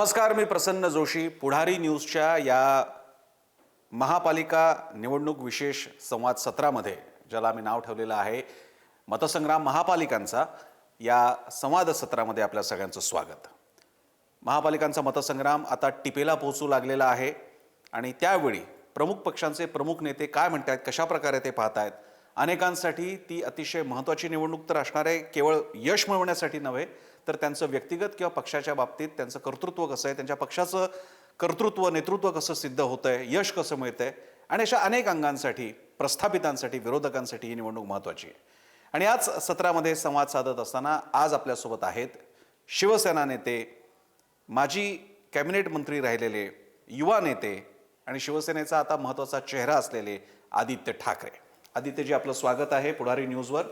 नमस्कार, मी प्रसन्न जोशी. पुढारी न्यूजच्या या महापालिका निवडणूक विशेष संवाद सत्रामध्ये, ज्याला आम्ही नाव ठेवलेलं आहे मतसंग्राम महापालिकांचा, या संवाद सत्रामध्ये आपल्या सगळ्यांचं स्वागत. महापालिकांचा मतसंग्राम आता टिपेला पोहोचू लागलेला आहे आणि त्यावेळी प्रमुख पक्षांचे प्रमुख नेते काय म्हणतात, कशा प्रकारे ते पाहतायत. अनेकांसाठी ती अतिशय महत्त्वाची निवडणूक तर असणार आहे, केवळ यश मिळवण्यासाठी नव्हे तर त्यांचं व्यक्तिगत किंवा पक्षाच्या बाबतीत त्यांचं कर्तृत्व कसं आहे, त्यांच्या पक्षाचं कर्तृत्व नेतृत्व कसं सिद्ध होतं आहे, यश कसं मिळतं आहे, आणि अशा अनेक अंगांसाठी, प्रस्थापितांसाठी, विरोधकांसाठी ही निवडणूक महत्त्वाची आहे. आणि याच सत्रामध्ये संवाद साधत असताना आज आपल्यासोबत आहेत शिवसेना नेते, माजी कॅबिनेट मंत्री राहिलेले युवा नेते आणि शिवसेनेचा आता महत्त्वाचा चेहरा असलेले आदित्य ठाकरे. आदित्यजी, आपलं स्वागत आहे पुढारी न्यूजवर.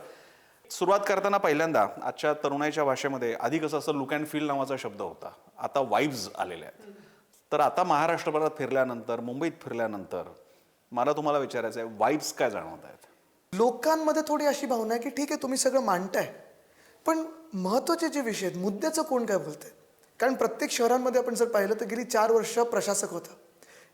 सुरुवात करताना पहिल्यांदा आजच्या तरुणाईच्या भाषेमध्ये आधी कसं असं लुक अँड फील नावाचा शब्द होता, आता वाईब्स आलेले आहेत. तर आता महाराष्ट्रभरात फिरल्यानंतर, मुंबईत फिरल्यानंतर मला तुम्हाला विचारायचं आहे, वाईब्स काय जाणवत आहेत? लोकांमध्ये थोडी अशी भावना आहे की ठीक आहे, तुम्ही सगळं मांडताय, पण महत्त्वाचे जे विषय आहेत, मुद्द्याचं कोण काय बोलतंय. कारण प्रत्येक शहरांमध्ये आपण जर पाहिलं तर गेली 4 वर्ष प्रशासक होता.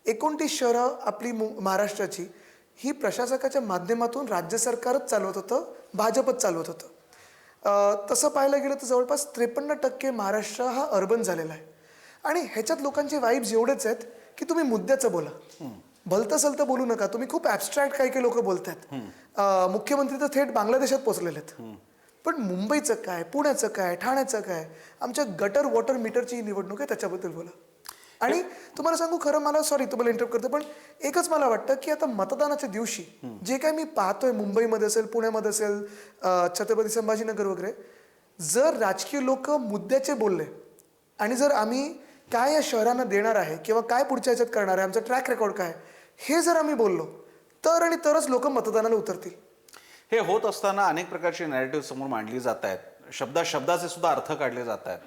29 शहरं आपली महाराष्ट्राची ही प्रशासकाच्या माध्यमातून राज्य सरकारच चालवत होतं, भाजपच चालवत होतं. तसं पाहायला गेलं तर जवळपास 53% महाराष्ट्र हा अर्बन झालेला आहे. आणि ह्याच्यात लोकांचे वाईब्स एवढेच आहेत की तुम्ही मुद्द्याचं बोला, भलतं सलतं बोलू नका. तुम्ही खूप ॲबस्ट्रॅक्ट काही लोक बोलतात. मुख्यमंत्री तर थेट बांगलादेशात पोचलेले आहेत. पण मुंबईचं काय, पुण्याचं काय, ठाण्याचं काय, आमच्या गटर वॉटर मीटरची निवडणूक आहे, त्याच्याबद्दल बोला. आणि तुम्हाला सांगू, खरं मला, सॉरी तुम्हाला इंटरप्ट करतो, पण एकच मला वाटतं की आता मतदानाच्या दिवशी जे काय मी पाहतोय मुंबईमध्ये असेल, पुण्यामध्ये असेल, छत्रपती संभाजीनगर वगैरे, जर राजकीय लोक मुद्द्याचे बोलले आणि जर आम्ही काय या शहरांना देणार आहे किंवा काय पुढच्या ह्याच्यात करणार आहे, आमचा ट्रॅक रेकॉर्ड काय, हे जर आम्ही बोललो तर आणि तरच लोक मतदानाला उतरतील. हे होत असताना अनेक प्रकारची नॅरेटिव्ह समोर मांडली जात आहेत, शब्दाचे सुद्धा अर्थ काढले जात आहेत.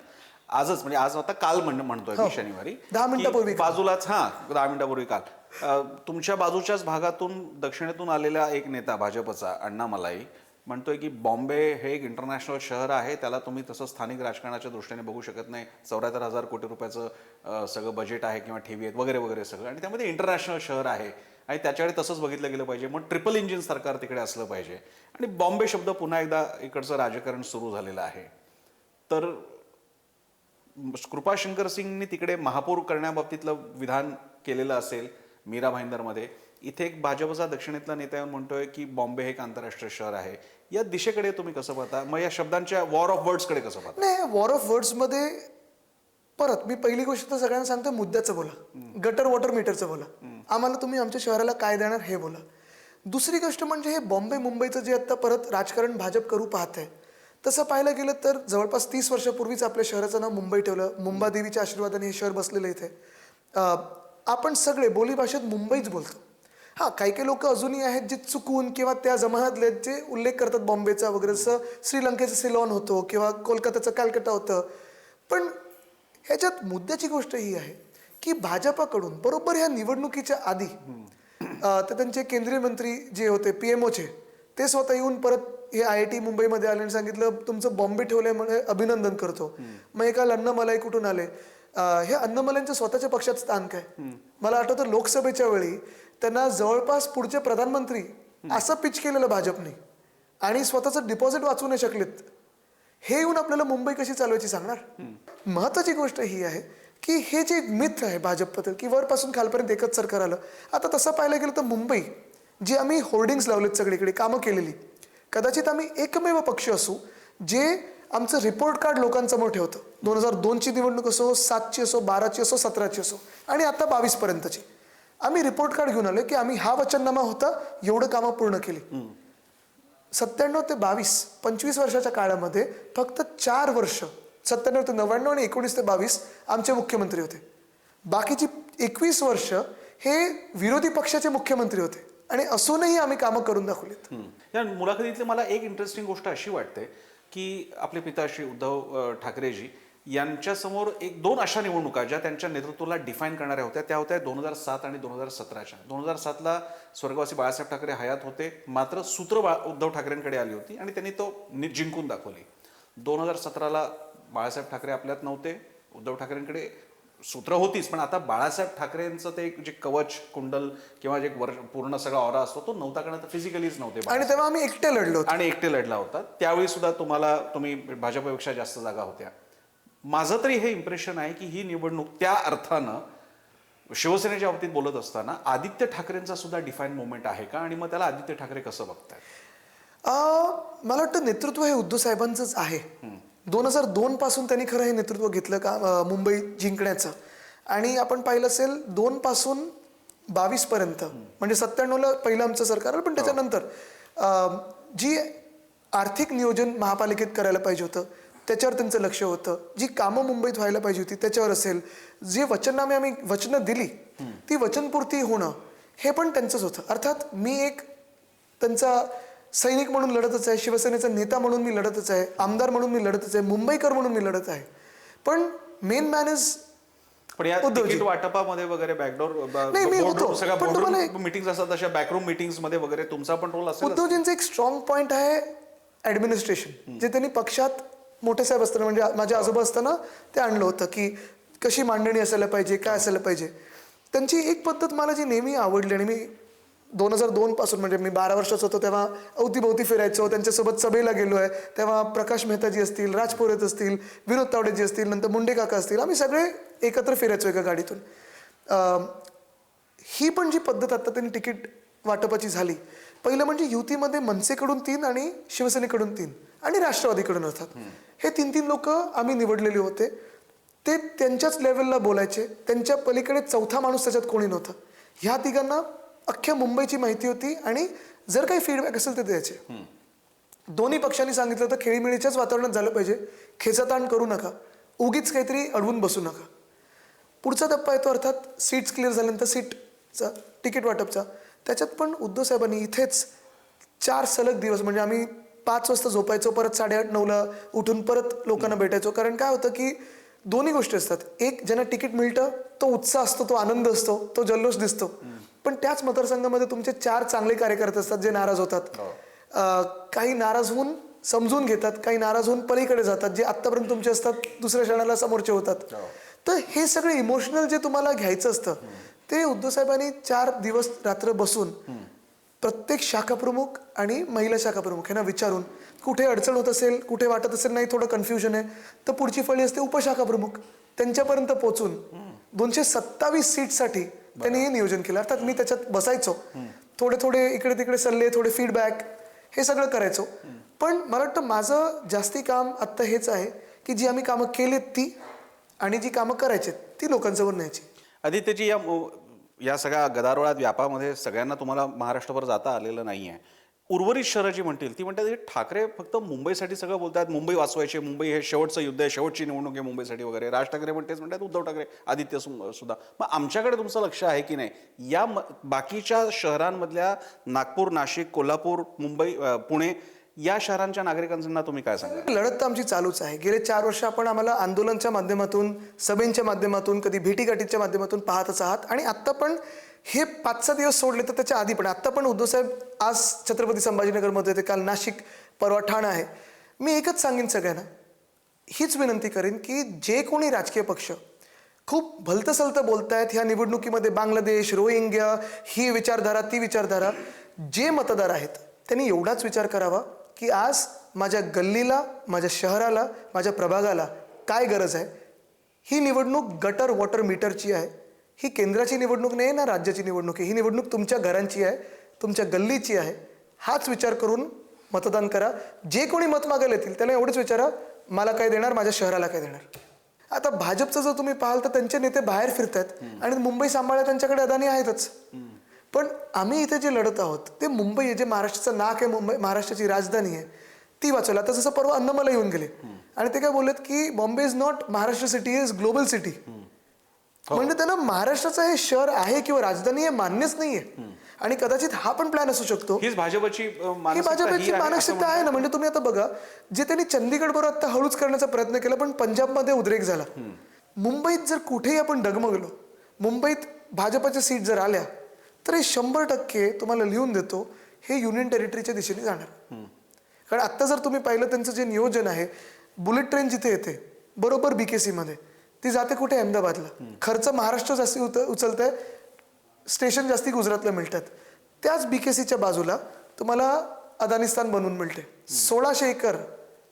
आजच म्हणजे आज आता काल म्हणतोय मी शनिवारी 10 मिनिटापूर्वी बाजूलाच 10 मिनिटापूर्वी काल तुमच्या बाजूच्याच भागातून दक्षिणेतून आलेला एक नेता भाजपचा अण्णामलाई म्हणतोय की बॉम्बे हे एक इंटरनॅशनल शहर आहे, त्याला तुम्ही तसं स्थानिक राजकारणाच्या दृष्टीने बघू शकत नाही. 74,000 कोटी रुपयाचं सगळं बजेट आहे किंवा ठेवी आहेत वगैरे वगैरे सगळं, आणि त्यामध्ये इंटरनॅशनल शहर आहे आणि त्याच्याकडे तसंच बघितलं गेलं पाहिजे. मग ट्रिपल इंजिन सरकार तिकडे असलं पाहिजे. आणि बॉम्बे शब्द पुन्हा एकदा इकडचं राजकारण सुरू झालेलं आहे. तर कृपाशंकर सिंगनी तिकडे महापौर करण्याबाबतीतलं विधान केलेलं असेल मीरा भाईंदरमध्ये. इथे एक भाजपचा दक्षिणेतला नेता येऊन म्हणतोय की बॉम्बे हे एक आंतरराष्ट्रीय शहर आहे. या दिशेकडे तुम्ही कसं पाहता? मग या शब्दांच्या वॉर ऑफ वर्ड्सकडे कसं पाहता? नाही, वॉर ऑफ वर्ड्समध्ये परत मी पहिली गोष्ट तर सगळ्यांना सांगतो, मुद्द्याचं बोला, गटर वॉटर मीटरचं बोला, आम्हाला तुम्ही आमच्या शहराला काय देणार हे बोला. दुसरी गोष्ट म्हणजे हे बॉम्बे मुंबईचं जे आता परत राजकारण भाजप करू पाहत आहे, तसं पाहायला गेलं तर जवळपास 30 वर्षापूर्वीच आपल्या शहराचं नाव मुंबई ठेवलं. मुंबादेवीच्या आशीर्वादाने हे शहर बसलेलं इथे. आपण सगळे बोलीभाषेत मुंबईच बोलतो. हां, काही लोक अजूनही आहेत जे चुकून किंवा त्या जमान्यातले जे उल्लेख करतात बॉम्बेचा वगैरे, जसं श्रीलंकेचं सिलॉन होतो किंवा कोलकाताचं कॅलकटा होतं. पण ह्याच्यात मुद्द्याची गोष्ट ही आहे की भाजपाकडून बरोबर ह्या निवडणुकीच्या आधी तर त्यांचे केंद्रीय मंत्री जे होते PMOचे, ते स्वतः येऊन परत हे IIT मुंबईमध्ये आले आणि सांगितलं तुमचं बॉम्बे ठेवल्यामुळे अभिनंदन करतो. मग एका अन्नमलाई कुठून आले, हे अन्नमलाईंचं स्वतःच्या पक्षात स्थान काय. मला आठवतं लोकसभेच्या वेळी त्यांना जवळपास पुढचे प्रधानमंत्री असं पिच केलेलं भाजपने आणि स्वतःचं डिपॉझिट वाचवू नाही शकलेत. हे येऊन आपल्याला मुंबई कशी चालवायची सांगणार. महत्वाची गोष्ट ही आहे की हे जे मिथ आहे भाजपबद्दल की वरपासून खालपर्यंत एकच सरकार आलं. आता तसं पाहायला गेलं तर मुंबई जी आम्ही होर्डिंग्स लावलेत सगळीकडे, कामं केलेली, कदाचित आम्ही एकमेव पक्ष असू जे आमचं रिपोर्ट कार्ड लोकांसमोर ठेवतं. 2002ची निवडणूक असो, 7ची असो, 12ची असो, 17ची असो आणि आता 22पर्यंतची, आम्ही रिपोर्ट कार्ड घेऊन आलो की आम्ही हा वचननामा होता, एवढं कामं पूर्ण केली. 97 ते 22, 25 वर्षाच्या काळामध्ये फक्त 4 वर्ष, 97 ते 99 आणि 19 ते 22 आमचे मुख्यमंत्री होते. बाकीची 21 वर्ष हे विरोधी पक्षाचे मुख्यमंत्री होते आणि असूनही आम्ही कामं करून दाखवलीत. या मुलाखतीतली मला एक इंटरेस्टिंग गोष्ट अशी वाटते की आपले पिता श्री उद्धव ठाकरेजी यांच्यासमोर 2 अशा निवडणुका ज्या त्यांच्या नेतृत्वाला डिफाईन करणाऱ्या होत्या, त्या होत्या 2007 आणि 2017च्या. 2007ला स्वर्गवासी बाळासाहेब ठाकरे हयात होते, मात्र सूत्र उद्धव ठाकरेंकडे आली होती आणि त्यांनी तो जिंकून दाखवली. 2017ला बाळासाहेब ठाकरे आपल्यात नव्हते, उद्धव ठाकरेंकडे सूत्र होतीच, पण आता बाळासाहेब ठाकरेंचं ते एक जे कवच कुंडल किंवा जे पूर्ण सगळा ऑरा असतो तो नव्हता, कारण फिजिकलीच नव्हते आणि तेव्हा आम्ही एकटे लढलो होतो. आणि एकटे लढला होता. त्यावेळी सुद्धा तुम्ही भाजपपेक्षा जास्त जागा होत्या. माझं तरी हे इम्प्रेशन आहे की ही निवडणूक त्या अर्थानं शिवसेनेच्या बाबतीत बोलत असताना आदित्य ठाकरेंचा सुद्धा डिफाईन मोमेंट आहे का, आणि मग त्याला आदित्य ठाकरे कसं बघतायत? मला वाटतं नेतृत्व हे उद्धव साहेबांचंच आहे. 2002 पासून त्यांनी खरं हे नेतृत्व घेतलं का मुंबई जिंकण्याचं, आणि आपण पाहिलं असेल 2 पासून 22 पर्यंत म्हणजे 97ला पहिलं आमचं सरकार आलं, पण त्याच्यानंतर जी आर्थिक नियोजन महापालिकेत करायला पाहिजे होतं त्याच्यावर त्यांचं लक्ष होतं. जी कामं मुंबईत व्हायला पाहिजे होती त्याच्यावर असेल, जे वचननामे आम्ही वचनं दिली ती वचनपूर्ती होणं हे पण त्यांचंच होतं. अर्थात मी एक त्यांचा सैनिक म्हणून लढतच आहे, शिवसेनेचा नेता म्हणून मी लढतच आहे, आमदार म्हणून मी लढतच आहे, मुंबईकर म्हणून मी लढत आहे, पण मेन मॅन इज. पण या तिकीट वाटपामध्ये वगैरे बॅकडोर मीटिंग्स असतात, तशा बॅकरूम मीटिंग्स मध्ये वगैरे तुमचा पण रोल असेल. उद्धवजींचा एक स्ट्रॉंग पॉइंट आहे ऍडमिनिस्ट्रेशन, जे त्यांनी पक्षात मोठे साहेब असताना म्हणजे माझ्या आजोबा असताना ते आणलं होतं की कशी मांडणी असायला पाहिजे, काय असायला पाहिजे. त्यांची एक पद्धत मला जी नेहमी आवडली, आणि मी 2002 पासून म्हणजे मी 12 वर्षाचा होतो तेव्हा अवतीभोवती फिरायचो, त्यांच्यासोबत सभेला गेलो आहे तेव्हा प्रकाश मेहताजी असतील, राज पुरोहित असतील, विनोद तावडेजी असतील, नंतर मुंडे काका असतील, आम्ही सगळे एकत्र फिरायचो एका गाडीतून. ही पण जी पद्धत आता त्यांनी तिकीट वाटपाची झाली, पहिलं म्हणजे युतीमध्ये मनसेकडून 3 आणि शिवसेनेकडून 3 आणि राष्ट्रवादीकडून अर्थात हे 3 लोक आम्ही निवडलेले होते. ते त्यांच्याच लेवलला बोलायचे, त्यांच्या पलीकडे चौथा माणूस त्याच्यात कोणी नव्हतं. ह्या तिघांना अख्ख्या मुंबईची माहिती होती, आणि जर काही फीडबॅक असेल ते द्यायचे. दोन्ही पक्षांनी सांगितलं होतं खेळीमेळीच्याच वातावरणात झालं पाहिजे, खेचाताण करू नका, उगीच काहीतरी अडवून बसू नका. पुढचा टप्पा येतो अर्थात सीट्स क्लिअर झाल्यानंतर सीटचा तिकीट वाटपचा. त्याच्यात पण उद्धव साहेबांनी इथेच 4 सलग दिवस म्हणजे आम्ही 5 वाजता झोपायचो, परत 8:30-9ला उठून परत लोकांना भेटायचो. कारण काय होतं की दोन्ही गोष्टी असतात, एक ज्यांना तिकीट मिळतं तो उत्साह असतो, तो आनंद असतो, तो जल्लोष दिसतो, पण त्याच मतदारसंघामध्ये तुमचे 4 चांगले कार्यकर्ते असतात जे नाराज होतात. काही नाराज होऊन समजून घेतात, काही नाराज होऊन पलीकडे जातात, जे आत्तापर्यंत तुमचे असतात दुसऱ्या क्षणाला समोरचे होतात. तर हे सगळे इमोशनल जे तुम्हाला घ्यायचं असतं ते उद्धव साहेबांनी 4 दिवस रात्र बसून प्रत्येक शाखा प्रमुख आणि महिला शाखा प्रमुख यांना विचारून, कुठे अडचण होत असेल, कुठे वाटत असेल नाही थोडं कन्फ्युजन आहे, तर पुढची फळी असते उपशाखा प्रमुख, त्यांच्यापर्यंत पोहोचून 227 सीटसाठी त्यांनी हे नियोजन केलं. अर्थात मी त्याच्यात बसायचो, थोडे इकडे तिकडे सल्ले, थोडे फीडबॅक, हे सगळं करायचो. पण मला वाटतं माझं जास्ती काम आत्ता हेच आहे की जी आम्ही कामं केलीत ती, आणि जी कामं करायची ती लोकांसमोर न्यायची. आदित्यजी, या सगळ्या गदारोळात व्यापामध्ये सगळ्यांना तुम्हाला महाराष्ट्रभर जाता आलेलं नाही आहे. उर्वरित शहरं जी म्हणतील ती म्हणतात ठाकरे फक्त मुंबईसाठी सगळं बोलतात, मुंबई वाचवायची, मुंबई हे शेवटचं युद्ध आहे, शेवटची निवडणूक आहे मुंबईसाठी वगैरे. राज ठाकरे पण तेच म्हणतात, उद्धव ठाकरे, आदित्य सुद्धा. मग आमच्याकडे तुमचं लक्ष आहे की नाही या बाकीच्या शहरांमधल्या, नागपूर, नाशिक, कोल्हापूर, मुंबई, पुणे या शहरांच्या नागरिकांना तुम्ही काय सांगा? लढत तर आमची चालूच आहे. गेले 4 वर्ष आपण आम्हाला आंदोलनाच्या माध्यमातून, सभेच्या माध्यमातून, कधी भेटीगाठीच्या माध्यमातून पाहतच आहात. आणि आत्ता पण हे 5-6 दिवस सोडले तर त्याच्या आधी पण आत्ता पण उद्धव साहेब आज छत्रपती संभाजीनगरमध्ये होते, काल नाशिक, परवा ठाणा आहे. मी एकच सांगेन सगळ्यांना, हीच विनंती करेन की जे कोणी राजकीय पक्ष खूप भलतंसलतं बोलतायत ह्या निवडणुकीमध्ये, बांगलादेश, रोहिंग्या, ही विचारधारा, ती विचारधारा, जे मतदार आहेत त्यांनी एवढाच विचार करावा की आज माझ्या गल्लीला, माझ्या शहराला, माझ्या प्रभागाला काय गरज आहे. ही निवडणूक गटर वॉटर मीटरची आहे. ही केंद्राची निवडणूक नाही ना राज्याची निवडणूक आहे. ही निवडणूक तुमच्या घरांची आहे, तुमच्या गल्लीची आहे. हाच विचार करून मतदान करा. जे कोणी मत मागायला येतील त्याला एवढंच विचारा, मला काय देणार, माझ्या शहराला काय देणार. आता भाजपचं जर तुम्ही पाहाल तर त्यांचे नेते बाहेर फिरतात आणि मुंबई सांभाळायला त्यांच्याकडे अदानी आहेतच. पण आम्ही इथे जे लढत आहोत ते मुंबई आहे, जे महाराष्ट्राचं नाक आहे, मुंबई महाराष्ट्राची राजधानी आहे, ती वाचवलं. आता जसं परवा अन्नमला येऊन गेले आणि ते काय बोललेत की Bombay is not Maharashtra city, is global city. म्हणजे त्यांना महाराष्ट्राचं हे शहर आहे किंवा राजधानी आहे मान्यच नाहीये. आणि कदाचित हा पण प्लॅन असू शकतो. ही भाजपची मानसिकता आहे ना. म्हणजे तुम्ही आता बघा, जे त्यांनी चंदीगड बरोबर आता हळूच करण्याचा प्रयत्न केला पण पंजाबमध्ये उद्रेक झाला. मुंबईत जर कुठेही आपण डगमगलो, मुंबईत भाजपच्या सीट जर आल्या तर हे 100% तुम्हाला लिहून देतो, हे युनियन टेरिटरीच्या दिशेने जाणार. कारण आत्ता जर तुम्ही पाहिलं त्यांचं जे नियोजन आहे, बुलेट ट्रेन जिथे येते बरोबर BKC मध्ये, ती जाते कुठे? अहमदाबादला. खर्च महाराष्ट्र जास्ती उचलत आहे, स्टेशन जास्ती गुजरातला मिळतात. त्याच बीकेसीच्या बाजूला तुम्हाला अदानिस्तान बनवून मिळते. 1600 एकर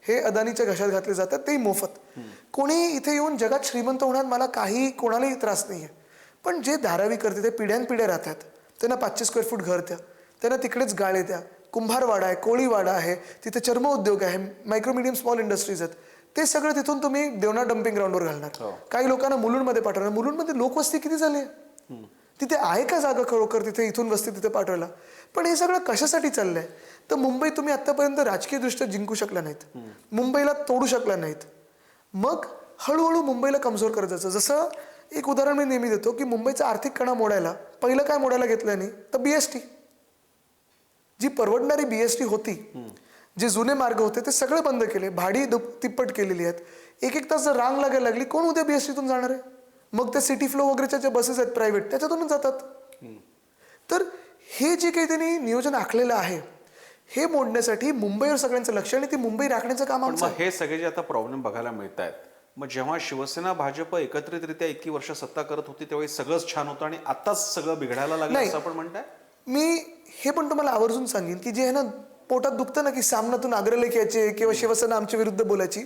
हे अदानीच्या घशात घातले जातात, तेही मोफत. कोणी इथे येऊन जगात श्रीमंत होण्यात मला काही कोणालाही त्रास नाहीये, पण जे धारावी करते ते पिढ्यानपिढ्या राहतात. त्यांना 500 स्क्वेअर फूट घर द्या, त्यांना तिकडेच गाळे द्या, कुंभारवाडा आहे, कोळीवाडा आहे, तिथे चर्म उद्योग आहे, मायक्रो मीडियम स्मॉल इंडस्ट्रीज आहेत, ते सगळं तिथून तुम्ही देवना डम्पिंग ग्राउंडवर घालणार. काही लोकांना मुलुंडमध्ये पाठवणार. मुलुंडमध्ये लोकवस्ती किती झाली आहे? तिथे आहे का जागा खरोखर तिथे इथून वस्ती तिथे पाठवायला? पण हे सगळं कशासाठी चाललंय? तर मुंबई तुम्ही आतापर्यंत राजकीयदृष्ट्या जिंकू शकला नाहीत, मुंबईला तोडू शकला नाहीत. मग हळूहळू मुंबईला कमजोर करत जायचं. जसं एक उदाहरण मी नेहमी देतो की मुंबईचा आर्थिक कणा मोडायला पहिलं काय मोडायला घेतलं नाही तर BST. जी परवडणारी BST होती, जे जुने मार्ग होते ते सगळे बंद केले, भाडी तिप्पट केलेली आहेत. एक तास जर रांग लागायला लागली, कोण उद्या BSTतून जाणार आहे? मग त्या सिटी फ्लो वगैरेच्या ज्या बसेस आहेत प्रायव्हेट त्याच्यातूनच जातात. तर हे जे काही त्यांनी नियोजन आखलेलं आहे हे मोडण्यासाठी मुंबईवर सगळ्यांचं लक्ष आणि ती मुंबई राखण्याचं काम आमचं. हे सगळे जे आता प्रॉब्लेम बघायला मिळत आहेत, मग जेव्हा शिवसेना भाजप एकत्रितरित्या इतकी वर्ष सत्ता करत होती तेव्हा सगळंच छान होतं आणि आताच सगळं बिघडायला लागलं असं आपण म्हणताय? मी हे पण तुम्हाला आवर्जून सांगेन की जे आहे ना पोटात दुखतं ना की सामनातून अग्रलेख यायचे किंवा शिवसेना आमच्या विरुद्ध बोलायची,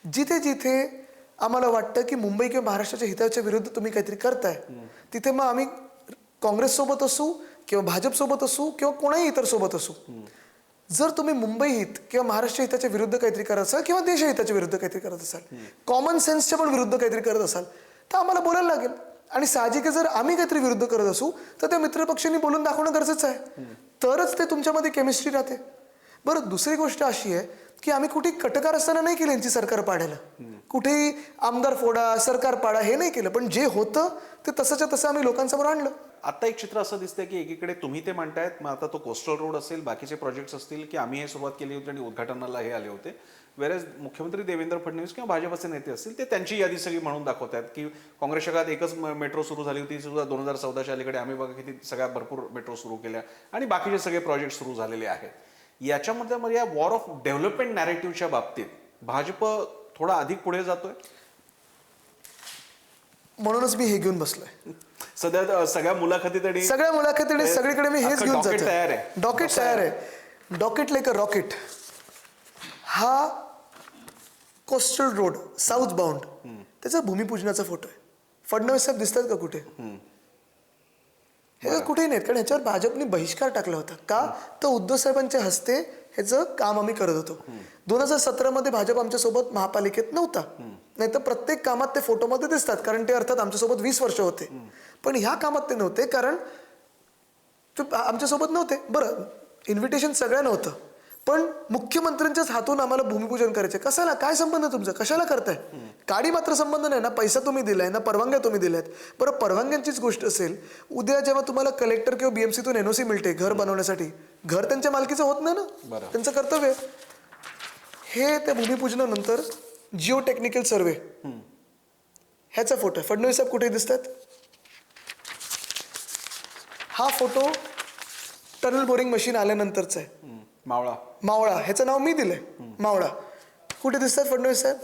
जिथे जिथे आम्हाला वाटतं की मुंबई किंवा महाराष्ट्राच्या हिताच्या विरुद्ध तुम्ही काहीतरी करताय, तिथे मग आम्ही काँग्रेस सोबत असू किंवा भाजप सोबत असू किंवा कोणाही इतर सोबत असू, जर तुम्ही मुंबई हित किंवा महाराष्ट्र हिताच्या विरुद्ध काहीतरी करत असाल किंवा देश हिताच्या विरुद्ध काहीतरी करत असाल, कॉमन सेन्सच्या पण विरुद्ध काहीतरी करत असाल, तर आम्हाला बोलायला लागेल. आणि साहजिक जर आम्ही काहीतरी विरुद्ध करत असू तर त्या मित्रपक्षांनी बोलून दाखवणं गरजेचं आहे, तरच ते तुमच्यामध्ये केमिस्ट्री राहते. बरं, दुसरी गोष्ट अशी आहे की आम्ही कुठे कटकार असताना नाही केलं यांची सरकार पाडायला, कुठेही आमदार फोडा सरकार पाडा हे नाही केलं, पण जे होतं ते तसंच्या तसं आम्ही लोकांसमोर आणलं. आता एक चित्र असं दिसतंय की एकीकडे तुम्ही ते म्हणतायत, मग आता तो कोस्टल रोड असेल, बाकीचे प्रोजेक्ट्स असतील की आम्ही हे सुरुवात केली होती आणि उद्घाटनाला हे आले होते, वेळेस मुख्यमंत्री देवेंद्र फडणवीस किंवा भाजपचे नेते असतील ते त्यांची यादी सगळी म्हणून दाखवतात की काँग्रेसच्या काळात एकच मेट्रो सुरू झाली होती, सुद्धा 2014च्या अलीकडे आम्ही बघा किती सगळ्या भरपूर मेट्रो सुरू केल्या आणि बाकीचे सगळे प्रोजेक्ट सुरू झालेले आहेत. याच्यामध्ये या वॉर ऑफ डेव्हलपमेंट नॅरेटिव्हच्या बाबतीत भाजप थोडा अधिक पुढे जातोय. म्हणूनच मी हे घेऊन बसलोय. सध्या सगळ्या मुलाखतीत सगळीकडे मी हेच घेऊन तयार जातो. आहे. डॉकेट तयार आहे. Docket like a rocket. हा कोस्टल रोड साऊथ बाउंड त्याचा भूमिपूजनाचा फोटो आहे. फडणवीस साहेब दिसतात का कुठे? हे कुठेही नाहीत, कारण ह्याच्यावर भाजपने बहिष्कार टाकला होता. का? तर उद्धव साहेबांच्या हस्ते ह्याचं काम आम्ही करत होतो. 2017 भाजप आमच्यासोबत महापालिकेत नव्हता, नाही तर प्रत्येक कामात ते फोटोमध्ये दिसतात, कारण ते अर्थात आमच्यासोबत 20 वर्ष होते. पण ह्या कामात ते नव्हते, कारण ते आमच्यासोबत नव्हते. बरं, इन्व्हिटेशन सगळ्यांना होतं, पण मुख्यमंत्र्यांच्याच हातून आम्हाला भूमिपूजन करायचे. कशाला? काय संबंध तुमचा? कशाला करताय? काडी मात्र संबंध नाही ना, पैसा तुम्ही दिलाय ना, परवानग्या तुम्ही दिल्यात. बरं, परवानग्यांचीच गोष्ट असेल, उद्या जेव्हा तुम्हाला कलेक्टर किंवा BMCतून NOC मिळते घर बनवण्यासाठी, घर त्यांच्या मालकीचं होत नाही ना, त्यांचं कर्तव्य. हे त्या भूमिपूजनानंतर जिओ टेक्निकल सर्वे ह्याचा फोटो आहे. फडणवीस साहेब कुठे दिसतात? हा फोटो टनल बोरिंग मशीन आल्यानंतरचा आहे. मावळा ह्याचं नाव मी दिलंय, मावळा. कुठे दिसतात फडणवीस साहेब?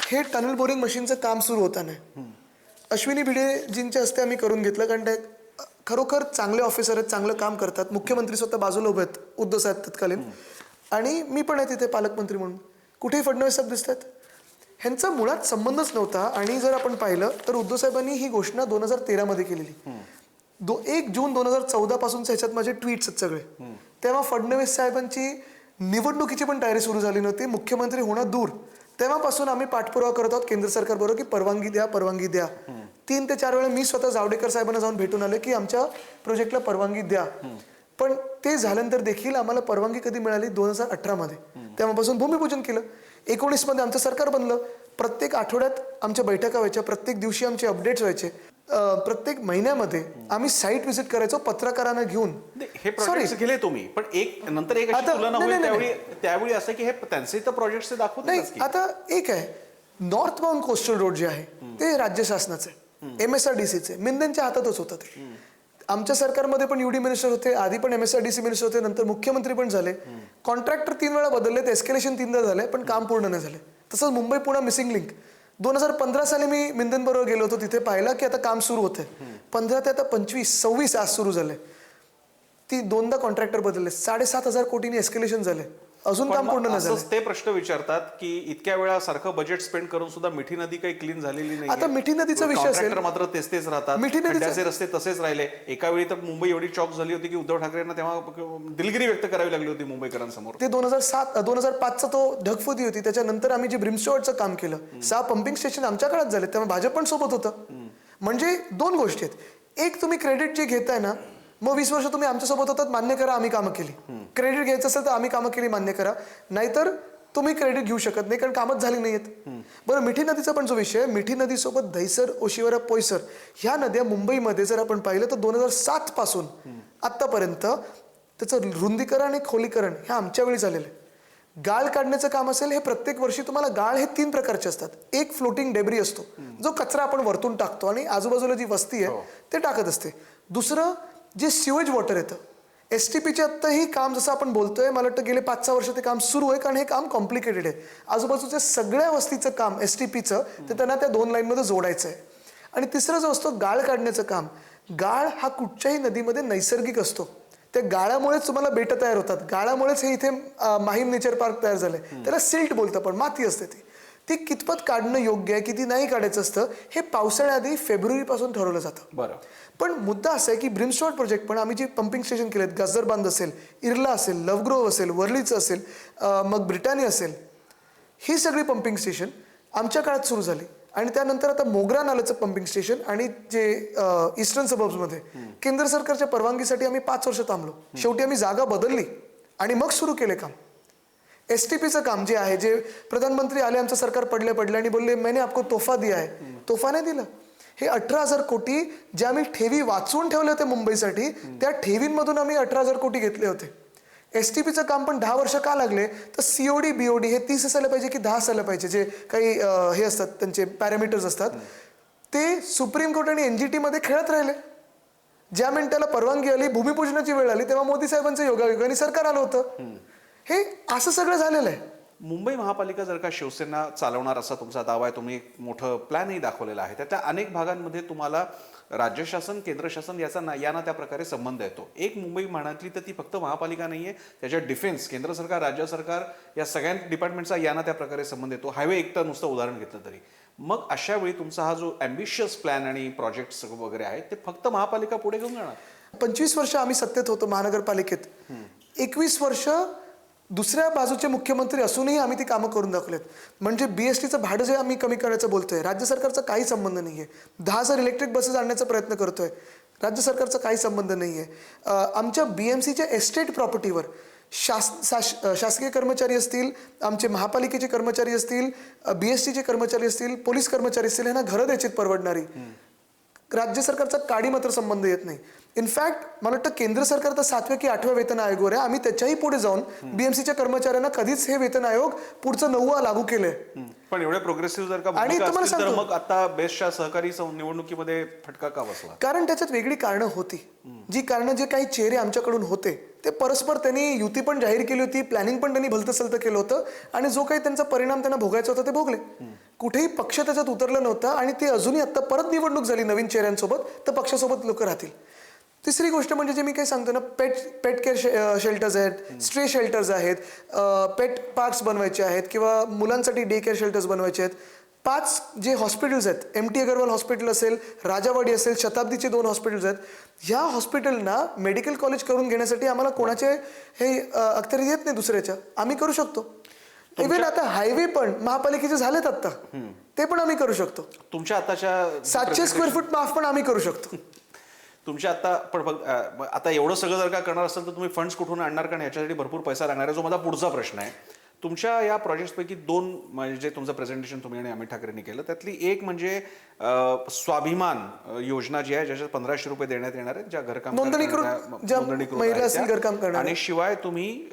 हे टनल बोरिंग मशीनचं काम सुरू होताना अश्विनी भिडेजींच्या हस्ते आम्ही करून घेतलं, कारण ते खरोखर चांगले ऑफिसर आहेत, चांगलं काम करतात. मुख्यमंत्री स्वतः बाजूला उभे आहेत, उद्धव साहेब तत्कालीन, आणि मी पण आहे तिथे पालकमंत्री म्हणून. कुठेही फडणवीस साहेब दिसतात? ह्यांचा मुळात संबंधच नव्हता. आणि जर आपण पाहिलं तर उद्धव साहेबांनी ही घोषणा 2013 केलेली. 1 जून 2014 पासूनच ह्याच्यात माझे ट्विट्स आहेत सगळे. तेव्हा फडणवीस साहेबांची निवडणुकीची पण तयारी सुरू झाली नव्हती, मुख्यमंत्री होणं दूर. तेव्हापासून आम्ही पाठपुरावा करत आहोत केंद्र सरकारबरोबर की परवानगी द्या. 3 ते 4 वेळा मी स्वतः जावडेकर साहेबांना जाऊन भेटून आले की आमच्या प्रोजेक्टला परवानगी द्या. पण ते झाल्यानंतर देखील आम्हाला परवानगी कधी मिळाली? 2018. तेव्हापासून भूमिपूजन केलं. 19 आमचं सरकार बनलं. प्रत्येक आठवड्यात आमच्या बैठका व्हायच्या, प्रत्येक दिवशी आमचे अपडेट्स व्हायचे, प्रत्येक महिन्यामध्ये आम्ही साईट व्हिजिट करायचो पत्रकारांना घेऊन. हे प्रोजेक्ट केले तुम्ही, पण एक नंतर एक अशी तुलना होईल त्यावेळी असं की हे त्यांचे तर प्रोजेक्ट्स दाखवत नाही. आता एक आहे, नॉर्थ बाउंड कोस्टल रोड जे आहे ते राज्य शासनाचं आहे, MSRDCचे, मिंदेंच्या हातातच होतं ते. आमच्या सरकारमध्ये पण UD मिनिस्टर होते, आधी पण MSRDC मिनिस्टर होते, नंतर मुख्यमंत्री पण झाले. कॉन्ट्रॅक्टर 3 वेळा बदललेत, एस्केलेशन 3दा झालंय, पण काम पूर्ण नाही झाले. तसंच मुंबई पुणे मिसिंग लिंक 2015 साली मी मिंदनबरोबर गेलो होतो, तिथे पाहिलं की आता काम सुरू होतंय. 15 ते आता 25, 26 आज सुरू झाले. ती 2दा कॉन्ट्रॅक्टर बदलले, 7,500 कोटींनी एस्केलेशन झाले, अजून काम पूर्ण नाही झालं. असंच ते प्रश्न विचारतात की इतक्या वेळा सारखं बजेट स्पेंड करून सुद्धा मिठी नदी काही क्लीन झालेली नाही. आता मिठी नदीचा विषय असेल, कॉन्ट्रॅक्टर मात्र तेच राहतात, मिठी नदीचं- खड्ड्याचे रस्ते तसेच राहिले. एका वेळी तर मुंबई एवढी चॉक झाली होती की उद्धव ठाकरेंना तेव्हा दिलगिरी व्यक्त करावी लागली होती मुंबईकरांसमोर. ते 2005चा तो ढगफुटी होती. त्याच्यानंतर आम्ही जे ब्रिमस्टॉडचं काम केलं, 6 पंपिंग स्टेशन आमच्या काळात झाले, तेव्हा भाजप पण सोबत होतं. म्हणजे 2 गोष्टी आहेत. एक, तुम्ही क्रेडिट जे घेताय ना, मग 20 वर्ष तुम्ही आमच्यासोबत होतात, मान्य करा आम्ही कामं केली. क्रेडिट घ्यायचं असेल तर आम्ही कामं केली, मान्य करा. नाहीतर तुम्ही क्रेडिट घेऊ शकत नाही, कारण कामच झाली नाहीयेत. बरं, मिठी नदीचा पण जो विषय आहे, मिठी नदीसोबत दहिसर, ओशिवरा, पोयसर ह्या नद्या मुंबईमध्ये जर आपण पाहिलं तर 2007 पासून आतापर्यंत त्याचं रुंदीकरण आणि खोलीकरण हे आमच्या वेळी झालेलं आहे. गाळ काढण्याचं काम असेल, हे प्रत्येक वर्षी तुम्हाला गाळ हे 3 प्रकारचे असतात. एक फ्लोटिंग डेब्री असतो, जो कचरा आपण वरतून टाकतो आणि आजूबाजूला जी वस्ती आहे ते टाकत असते. दुसरं जे सिवेज वॉटर येतं, STPचे आत्ताही काम जसं आपण बोलतोय, मला वाटतं गेले 5-6 वर्ष ते काम सुरू आहे, कारण हे काम कॉम्प्लिकेटेड आहे. आजूबाजूच्या सगळ्या वस्तीचं काम STPचं ते त्यांना त्या 2 लाईनमध्ये जोडायचं आहे. आणि तिसरं जो असतो गाळ काढण्याचं काम, गाळ हा कुठच्याही नदीमध्ये नैसर्गिक असतो. त्या गाळामुळेच तुम्हाला बेटं तयार होतात, गाळामुळेच हे इथे माहीम नेचर पार्क तयार झालंय. त्याला सिल्ट बोलतं, पण माती असते ती कितपत काढणं योग्य आहे, किती नाही काढायचं असतं, हे पावसाळ्याआधी फेब्रुवारीपासून ठरवलं जातं. बरं, पण मुद्दा असा आहे की ब्रिमस्टॉड प्रोजेक्ट पण आम्ही जे पंपिंग स्टेशन केलेत, गजरबांध असेल, इर्ला असेल, लवग्रोव्ह असेल, वर्लीचं असेल, मग ब्रिटानी असेल, ही सगळी पंपिंग स्टेशन आमच्या काळात सुरू झाली. आणि त्यानंतर आता मोगरा नाल्याचं पंपिंग स्टेशन आणि जे ईस्टर्न सबर्ब्समध्ये केंद्र सरकारच्या परवानगीसाठी आम्ही 5 वर्ष थांबलो. शेवटी आम्ही जागा बदलली आणि मग सुरू केले काम. STPचं काम जे आहे, जे प्रधानमंत्री आले, आमचं सरकार पडले आणि बोलले मैंने आपको तोहफा दिया है, तोहफा नाही दिला. हे 18,000 कोटी जे आम्ही ठेवी वाचवून ठेवले होते मुंबईसाठी, त्या ठेवींमधून आम्ही 18,000 कोटी घेतले होते. STPचं काम पण 10 वर्ष का लागले, तर COD BOD हे 30 असायला पाहिजे की 10 असायला पाहिजे, जे काही हे असतात त्यांचे पॅरामीटर्स असतात, ते सुप्रीम कोर्ट आणि NGT मध्ये खेळत राहिले. ज्या मिनिटाला परवानगी आली, भूमिपूजनाची वेळ आली, तेव्हा मोदी साहेबांचं योगायोगाने सरकार आलं होतं. हे असं सगळं झालेलं आहे. मुंबई महापालिका जर का शिवसेना चालवणार असा तुमचा दावा आहे, तुम्ही एक मोठं प्लॅनही दाखवलेला आहे, त्याच्या अनेक भागांमध्ये तुम्हाला राज्य शासन, केंद्र शासन याचा या ना त्या प्रकारे संबंध येतो. एक मुंबई म्हणाली तर ती फक्त महापालिका नाहीये, त्याच्या डिफेन्स, केंद्र सरकार, राज्य सरकार या सगळ्या डिपार्टमेंटचा या ना त्या प्रकारे संबंध येतो. हायवे एक तर नुसतं उदाहरण घेतलं तरी. मग अशा वेळी तुमचा हा जो ॲम्बिशियस प्लॅन आणि प्रोजेक्ट्स वगैरे आहेत ते फक्त महापालिका पुढे घेऊन जाणार? 25 वर्ष आम्ही सत्तेत होतो महानगरपालिकेत, 21 वर्ष दुसऱ्या बाजूचे मुख्यमंत्री असूनही आम्ही ती कामं करून दाखवलेत. म्हणजे BSTचं भाडं जे आम्ही कमी करायचं बोलतोय, राज्य सरकारचा काही संबंध नाहीये. 10,000 इलेक्ट्रिक बसेस आणण्याचा प्रयत्न करतोय, राज्य सरकारचा काही संबंध नाहीये. आमच्या BMCच्या एस्टेट प्रॉपर्टीवर शासकीय कर्मचारी असतील, आमचे महापालिकेचे कर्मचारी असतील, BSTचे कर्मचारी असतील, पोलीस कर्मचारी असतील, यांना घरं द्यायची परवडणारी. राज्य सरकारचा काडी मात्र संबंध येत नाही. इनफॅक्ट मला वाटतं केंद्र सरकार तर 7व्या की 8व्या वेतन आयोगावर आहे. आम्ही त्याच्याही पुढे जाऊन BMCच्या कर्मचाऱ्यांना कधीच हे वेतन आयोग पुढचं 9वा लागू केलंय. पण एवढे प्रोग्रेसिव्ह जर का आणि भूमिका तुम्हाला असतील तर सांगतो, मग आता बेस्टच्या सहकारी निवडणुकीमध्ये फटका का बसला? कारण त्याच्यात वेगळी कारणं होती. जी कारणं, जे काही चेहरे आमच्याकडून होते, ते परस्पर त्यांनी युती पण जाहीर केली होती, प्लॅनिंग पण त्यांनी भलतंसलतं केलं होतं, आणि जो काही त्यांचा परिणाम त्यांना भोगायचा होता ते भोगले. कुठेही पक्ष त्याच्यात उतरलं नव्हतं, आणि ते अजूनही आता परत निवडणूक झाली नवीन चेहऱ्यांसोबत, तर पक्षासोबत लोक राहतील. तिसरी गोष्ट म्हणजे जे मी काही सांगतो ना, पेट केअर शेल्टर्स आहेत, स्ट्रे शेल्टर्स आहेत, पेट पार्क्स बनवायचे आहेत, किंवा मुलांसाठी डे केअर शेल्टर्स बनवायचे आहेत. 5 जे हॉस्पिटल्स आहेत, MT अगरवाल हॉस्पिटल असेल, राजावाडी असेल, शताब्दीचे 2 हॉस्पिटल्स आहेत, ह्या हॉस्पिटलना मेडिकल कॉलेज करून घेण्यासाठी आम्हाला कोणाचे हे अखत्यारी येत नाही दुसऱ्याच्या, आम्ही करू शकतो. इव्हन आता हायवे पण महापालिकेचे झालेत आता, ते पण आम्ही करू शकतो. तुमच्या आताच्या 700 स्क्वेअर फूट माफ पण आम्ही करू शकतो. तुमच्या आता पण आता एवढं सगळं जर का करणार असेल तर तुम्ही फंड्स कुठून आणणार? कारण याच्यासाठी भरपूर पैसा लागणार आहे, जो माझा पुढचा प्रश्न आहे. तुमच्या या प्रोजेक्ट्सपैकी 2 म्हणजे तुमचं प्रेझेंटेशन तुम्ही आणि अमित ठाकरेंनी केलं, त्यातली एक म्हणजे स्वाभिमान योजना जी आहे, ज्याच्यात 1500 रुपये देण्यात येणार आहेत, ज्या घरकाम महिला असतील घरकाम करणार, आणि शिवाय तुम्ही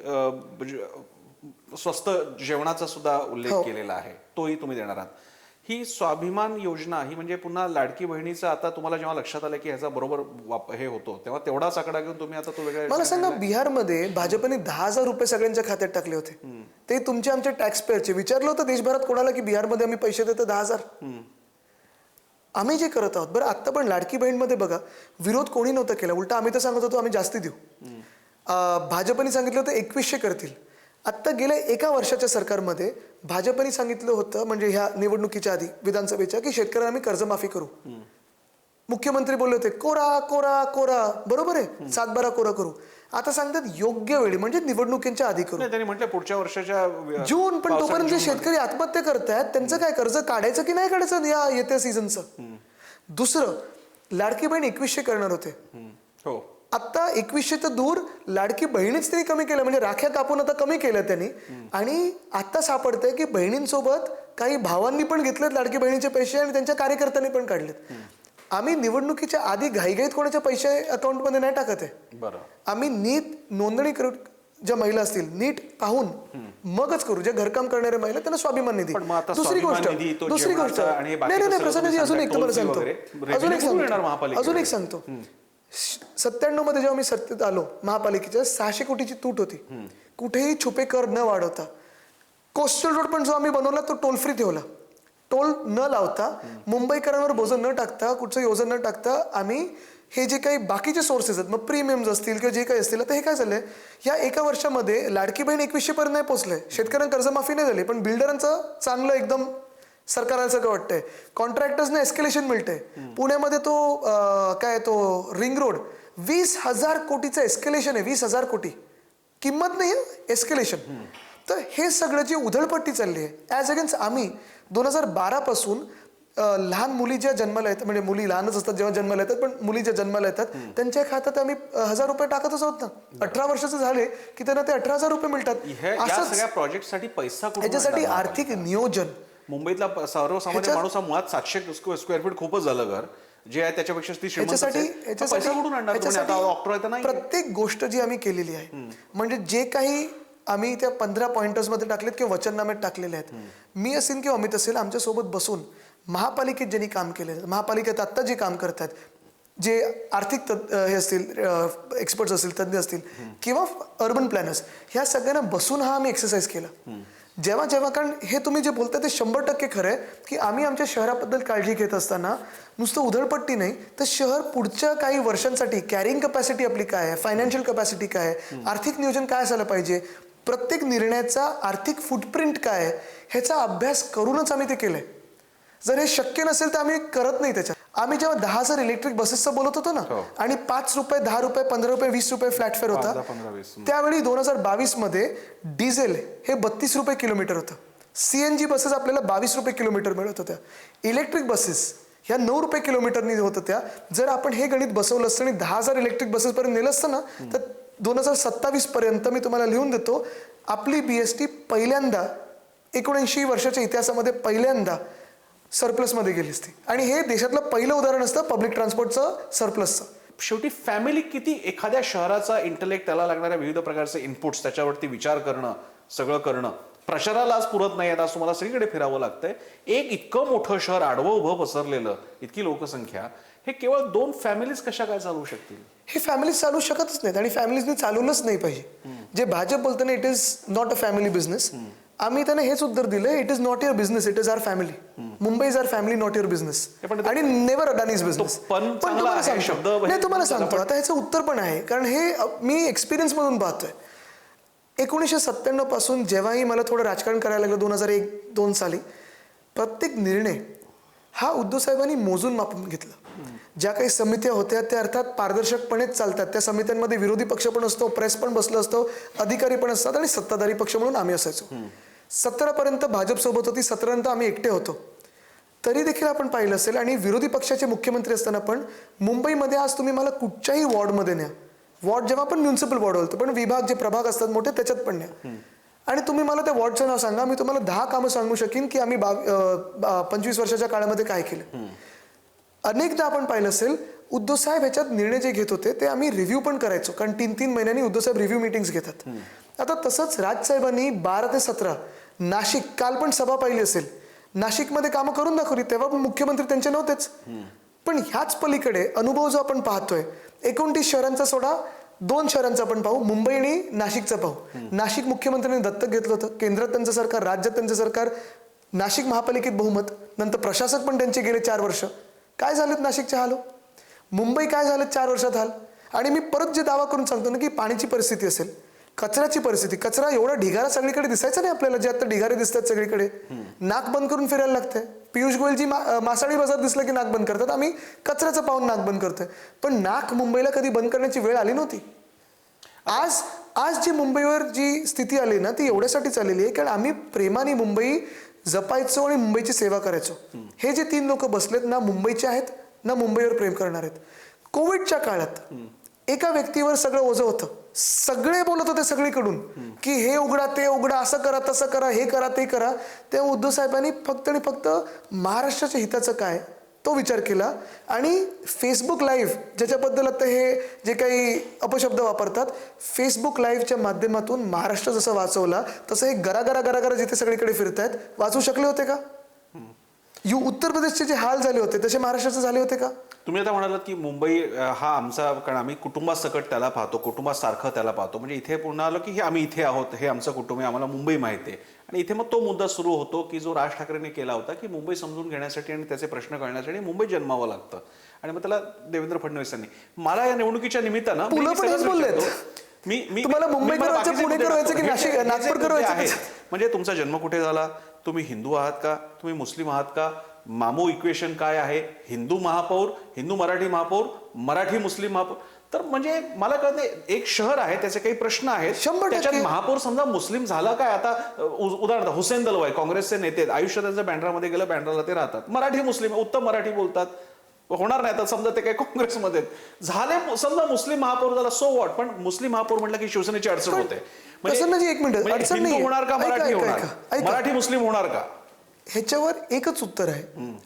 स्वस्त जेवणाचा सुद्धा उल्लेख केलेला आहे, तोही तुम्ही देणार आहात. ही स्वाभिमान योजना ही म्हणजे पुन्हा लाडकी बहिणीचं आता तुम्हाला जेव्हा लक्षात आलं की ह्याचा बरोबर हे होतो तेव्हा तेवढाच आकडा घेऊन तुम्ही आता तो वेगळा मला सांगा, बिहारमध्ये भाजपने 10,000 रुपये सगळ्यांच्या खात्यात टाकले होते. ते तुमचे आमचे टॅक्स पेअरचे. विचारलं होतं देशभरात कोणाला की बिहारमध्ये आम्ही पैसे देतो 10,000? आम्ही जे करत आहोत. बरं, आता पण लाडकी बहीणमध्ये बघा, विरोध कोणी नव्हता केला. उलटा आम्ही तर सांगत होतो आम्ही जास्ती देऊ. भाजपने सांगितलं होतं 2100 करतील. आत्ता गेल्या एका वर्षाच्या सरकारमध्ये भाजपने सांगितलं होतं, म्हणजे ह्या निवडणुकीच्या आधी विधानसभेच्या, की शेतकऱ्यांना आम्ही कर्जमाफी करू. मुख्यमंत्री बोलले होते कोरा कोरा कोरा, बरोबर आहे, 7-12 कोरा करू. आता सांगतात योग्य वेळी, म्हणजे निवडणुकीच्या आधी करू. त्यांनी म्हटलं पुढच्या वर्षाच्या जून. पण तोपर्यंत जे शेतकरी आत्महत्या करतायत त्यांचं काय, कर्ज काढायचं की नाही काढायचं या येत्या सीझनचं? दुसरं, लाडकी बहीण 2100 करणार होते. हो, आता 2100 तर दूर, लाडकी बहिणीच त्यांनी कमी केलं, म्हणजे राख्या कापून आता कमी केलं त्यांनी. आणि आता सापडतंय की बहिणींसोबत काही भावांनी पण घेतलेत लाडकी बहिणीचे पैसे आणि त्यांच्या कार्यकर्त्यांनी पण काढलेत. आम्ही निवडणुकीच्या आधी घाईघाईत कोणाचे पैसे अकाउंटमध्ये नाही टाकत आहे. बरं. आम्ही नीट नोंदणी करू, ज्या महिला असतील नीट पाहून मगच करू. जे घरकाम करणारे महिला त्यांना स्वाभिमान निधी. दुसरी गोष्ट नाही प्रसन्नजी, अजून एक तुम्हाला सांगतो, अजून एक सांगतो. 97 मध्ये जेव्हा मी सत्तेत आलो, महापालिकेच्या 600 कोटीची तूट होती. कुठेही छुपे कर न वाढवता कोस्टल रोड पण जो आम्ही बनवला तो टोल फ्री ठेवला. टोल न लावता, मुंबईकरांवर बोझ न टाकता, कुठचं योजना न टाकता आम्ही हे जे काही बाकीचे सोर्सेस आहेत, मग प्रीमियम्स असतील किंवा जे काही असतील, आता हे काय झालंय, या एका वर्षामध्ये लाडकी बहीण 2100 पर्यंत नाही पोहोचलंय. शेतकऱ्यांना कर्जमाफी नाही झाली, पण बिल्डरांचं चांगलं एकदम सरकार आल्यासारखं वाटतंय. कॉन्ट्रॅक्टर्सना एस्केलेशन मिळतंय. पुण्यामध्ये तो काय तो रिंग रोड 20,000 कोटीचं एस्केलेशन आहे. 20,000 कोटी किंमत नाही, एस्केलेशन. तर हे सगळं जी उधळपट्टी चालली आहे, ॲज अगेन्स्ट आम्ही 2012 पासून लहान मुली ज्या जन्माला येतात, म्हणजे मुली लहानच असतात जेव्हा जन्माला येतात, पण मुली ज्या जन्माला येतात त्यांच्या खात्यात आम्ही 1000 रुपये टाकतच आहोत ना. 18 वर्षाचे झाले की त्यांना ते 18,000 रुपये मिळतात. सगळ्या प्रोजेक्टसाठी पैसा याच्यासाठी आर्थिक नियोजन. मुंबईतला सर्वसामान्य माणूस मुळात 700 स्क्वेअर फीट खूपच झालं घर, जे आहे त्याच्यापेक्षा ती पैसा कुठून आणणार? प्रत्येक गोष्ट जी आम्ही केलेली आहे, म्हणजे जे काही आम्ही त्या 15 पॉइंटर्स मध्ये टाकलेत किंवा वचननाम्यात टाकलेले आहेत, मी असेल किंवा अमित असेल, आमच्यासोबत बसून महापालिकेत ज्यांनी काम केले, महापालिकेत आत्ता जे काम करतात, जे आर्थिक हे असतील, एक्सपर्ट्स असतील, तज्ज्ञ असतील किंवा अर्बन प्लॅनर्स, ह्या सगळ्यांना बसून हा आम्ही एक्सरसाइज केला. जेव्हा कारण हे तुम्ही जे बोलताय ते 100% खरं आहे की आम्ही आमच्या शहराबद्दल काळजी घेत असताना नुसतं उधळपट्टी नाही, तर शहर पुढच्या काही वर्षांसाठी कॅरिंग कपॅसिटी आपली काय आहे, फायनान्शियल कपॅसिटी काय आहे, आर्थिक नियोजन काय असायला पाहिजे, प्रत्येक निर्णयाचा आर्थिक फुटप्रिंट काय आहे, ह्याचा अभ्यास करूनच आम्ही ते केलंय. जर हे शक्य नसेल तर आम्ही करत नाही. त्याच्यात आम्ही जेव्हा 10,000 इलेक्ट्रिक बसेसचं बोलत होतो ना, आणि 5 रुपये, 10 रुपये, 15 रुपये, 20 रुपये फ्लॅट फेअर होता, त्यावेळी 2022 मध्ये डिझेल हे 32 रुपये किलोमीटर होतं. CNG बसेस आपल्याला 22 रुपये किलोमीटर मिळत होत्या. इलेक्ट्रिक बसेस ह्या 9 रुपये किलोमीटरनी होत होत्या. जर आपण हे गणित बसवलं असतं आणि 10,000 इलेक्ट्रिक बसेस पर्यंत नेलं असतं ना, तर 2027 पर्यंत मी तुम्हाला लिहून देतो, आपली BST पहिल्यांदा 79 वर्षाच्या इतिहासामध्ये पहिल्यांदा सरप्लस मध्ये गेली असती. आणि हे देशातलं पहिलं उदाहरण असतं पब्लिक ट्रान्सपोर्टचं सरप्लसचं. शेवटी फॅमिली किती एखाद्या शहराचा इंटलेक्ट, त्याला लागणाऱ्या विविध प्रकारचे इनपुट्स, त्याच्यावरती विचार करणं, सगळं करणं प्रचाराला आज पुरत नाही. आज तुम्हाला सगळीकडे फिरावं लागतंय. एक इतकं मोठं शहर आडवं उभं पसरलेलं, इतकी लोकसंख्या, हे केवळ 2 फॅमिलीज कशा काय चालवू शकतील? हे फॅमिलीज चालू शकतच नाहीत आणि फॅमिलीजनी चालवलंच नाही पाहिजे. जे भाजप बोलताना it is not a family business, आम्ही त्यांना हेच उत्तर दिलं, it is not your business, it is our family. Mumbai is our family, not your business, आणि नेव्हर अडानीज बिझनेस. पण तुम्हाला सांगतो आता ह्याचं उत्तर पण आहे, कारण हे मी एक्सपिरियन्स मधून पाहतोय. 1997 पासून जेव्हाही मला थोडं राजकारण करायला लागलं 2001-2 साली, प्रत्येक निर्णय हा उद्धव साहेबांनी मोजून मापून घेतला. ज्या काही समित्या होत्या त्या अर्थात पारदर्शकपणेच चालतात. त्या समित्यांमध्ये विरोधी पक्ष पण असतो, प्रेस पण बसलं असतो, अधिकारी पण असतात आणि सत्ताधारी पक्ष म्हणून आम्ही असायचो. 17 पर्यंत भाजप सोबत होती, 17 नंतर आम्ही एकटे होतो. तरी देखील आपण पाहिलं असेल, आणि विरोधी पक्षाचे मुख्यमंत्री असताना पण मुंबईमध्ये आज तुम्ही मला कुठच्याही वॉर्डमध्ये न्या, वॉर्ड जेव्हा आपण म्युन्सिपल वॉर्ड बोलतो, पण विभाग जे प्रभाग असतात मोठे त्याच्यात पण न्या, आणि तुम्ही मला त्या वॉर्डचं नाव सांगा, मी तुम्हाला 10 कामं सांगू शकेन की आम्ही 25 वर्षाच्या काळामध्ये काय केलं. अनेकदा आपण पाहिलं असेल उद्धव साहेब ह्याच्यात निर्णय जे घेत होते ते आम्ही रिव्ह्यू पण करायचो, कारण 3-3 महिन्यांनी उद्धव साहेब रिव्ह्यू मीटिंग्स घेतात. आता तसंच राजसाहेबांनी 12 ते 17 नाशिक, काल पण सभा पाहिली असेल, नाशिकमध्ये कामं करून दाखवली, तेव्हा पण मुख्यमंत्री त्यांचे नव्हतेच. पण ह्याच पलीकडे अनुभव जो आपण पाहतोय, 29 शहरांचा सोडा, 2 शहरांचा आपण पाहू, मुंबई आणि नाशिकचा पाहू. नाशिक मुख्यमंत्र्यांनी दत्तक घेतलं होतं, केंद्रात त्यांचं सरकार, राज्यात त्यांचं सरकार, नाशिक महापालिकेत बहुमत, नंतर प्रशासक पण त्यांचे गेले 4 वर्ष. काय झालेत नाशिकचे हाल? मुंबई काय झालेत 4 वर्षात हाल? आणि मी परत जे दावा करून सांगतो ना, की पाण्याची परिस्थिती असेल, कचऱ्याची परिस्थिती, कचरा एवढा ढिगारा सगळीकडे दिसायचा नाही आपल्याला, जे आता ढिगारे दिसतात सगळीकडे. नाक बंद करून फिरायला लागतंय. पियुष गोयलजी मासाळी बाजार दिसलं की नाक बंद करतात, आम्ही कचऱ्याचं पाहून नाक बंद करतोय. पण नाक मुंबईला कधी बंद करण्याची वेळ आली नव्हती. आज जी मुंबईवर जी स्थिती आली ना, ती एवढ्यासाठीच आलेली आहे कारण आम्ही प्रेमाने मुंबई जपायचो आणि मुंबईची सेवा करायचो. हे जे 3 लोक बसलेत ना, मुंबईचे आहेत ना मुंबईवर प्रेम करणार आहेत. कोविडच्या काळात एका व्यक्तीवर सगळं ओझं होतं, सगळे बोलत होते सगळीकडून की हे उघडा ते उघडा, असं करा तसं करा, हे करा ते करा. तेव्हा उद्धव साहेबांनी फक्त आणि फक्त महाराष्ट्राच्या हिताचं काय तो विचार केला. आणि फेसबुक लाईव्ह, ज्याच्याबद्दल आता हे जे काही अपशब्द वापरतात, फेसबुक लाईव्हच्या माध्यमातून महाराष्ट्र जसं वाचवला तसं हे गरा जिथे सगळीकडे फिरतायत वाचू शकले होते का? उत्तर प्रदेशचे जे हाल झाले होते तसे महाराष्ट्राचे झाले होते का? तुम्ही आता म्हणालात की मुंबई हा आमचा, कारण आम्ही कुटुंबासकट त्याला पाहतो, कुटुंबासारखं त्याला पाहतो. म्हणजे इथे पूर्ण आलं की हे आम्ही इथे आहोत, हे आमचं कुटुंब आहे, आम्हाला मुंबई माहिती आहे. आणि इथे मग तो मुद्दा सुरू होतो की जो राज ठाकरेंनी केला होता की मुंबई समजून घेण्यासाठी आणि त्याचे प्रश्न कळण्यासाठी मुंबई जन्मावं लागतं. आणि मग त्याला देवेंद्र फडणवीसांनी, मला या निवडणुकीच्या निमित्तानं तुम्हाला मुंबईकर व्हायचं, पुणेकर व्हायचं की नागपूरकर व्हायचं? म्हणजे तुमचा जन्म कुठे झाला, तुम्ही हिंदू आहात का, तुम्ही मुस्लिम आहात का, मामू इक्वेशन काय आहे, हिंदू महापौर, हिंदू मराठी महापौर, मराठी मुस्लिम महापौर. तर म्हणजे मला कळत नाही, एक शहर आहे त्याचे काही प्रश्न आहेत, 100% त्याच्यात महापौर समजा मुस्लिम झाला काय? आता उदाहरणार्थ हुसेन दलवाई काँग्रेसचे नेते, आयुष्य त्यांचं बँड्रामध्ये गेलं, बँड्राला ते राहतात, मराठी मुस्लिम, उत्तम मराठी बोलतात, होणार नाही. आता समजा ते काही काँग्रेसमध्ये झाले, समजा मुस्लिम महापौर झाला, सो वॉट. पण मुस्लिम महापौर म्हटलं की शिवसेनेची अडचण होते. हिंदू होणार का मराठी होणार, मराठी मुस्लिम होणार का? ह्याच्यावर एकच उत्तर आहे.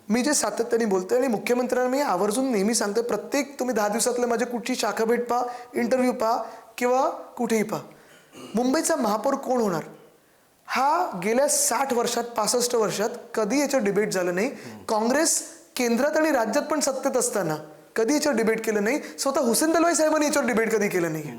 मी जे सातत्याने बोलतोय आणि मुख्यमंत्र्यांना मी आवर्जून नेहमी सांगतोय, प्रत्येक तुम्ही 10 दिवसातले माझे कुठची शाखा भेट पहा, इंटरव्ह्यू पहा किंवा कुठेही पहा, मुंबईचा महापौर कोण होणार हा गेल्या 60 वर्षात 65 वर्षात कधी याच्यावर डिबेट झालं नाही. काँग्रेस केंद्रात आणि राज्यात पण सत्तेत असताना कधी याच्यावर डिबेट केलं नाही. स्वतः हुसेन दलवाई साहेबांनी याच्यावर डिबेट कधी केलं नाही,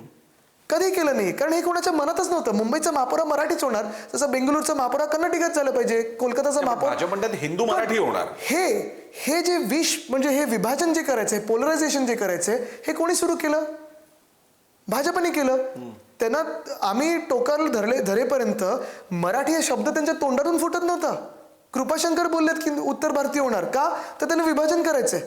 कधी केलं नाही. कारण हे कोणाच्या मनातच नव्हतं. मुंबईचा महापौर मराठीच होणार, जसं बेंगलुरूचा महापौर कर्नाटकात झालं पाहिजे, कोलकाताचा महापौर हिंदू मराठी होणार. हे जे म्हणजे हे विभाजन जे करायचंय, पोलरायझेशन जे करायचंय, हे कोणी सुरू केलं? भाजपने केलं. त्यांना आम्ही टोकाला धरेपर्यंत मराठी हा शब्द त्यांच्या तोंडातून फुटत नव्हता. कृपाशंकर बोललेत की उत्तर भारतीय होणार का, तर त्यांना विभाजन करायचंय.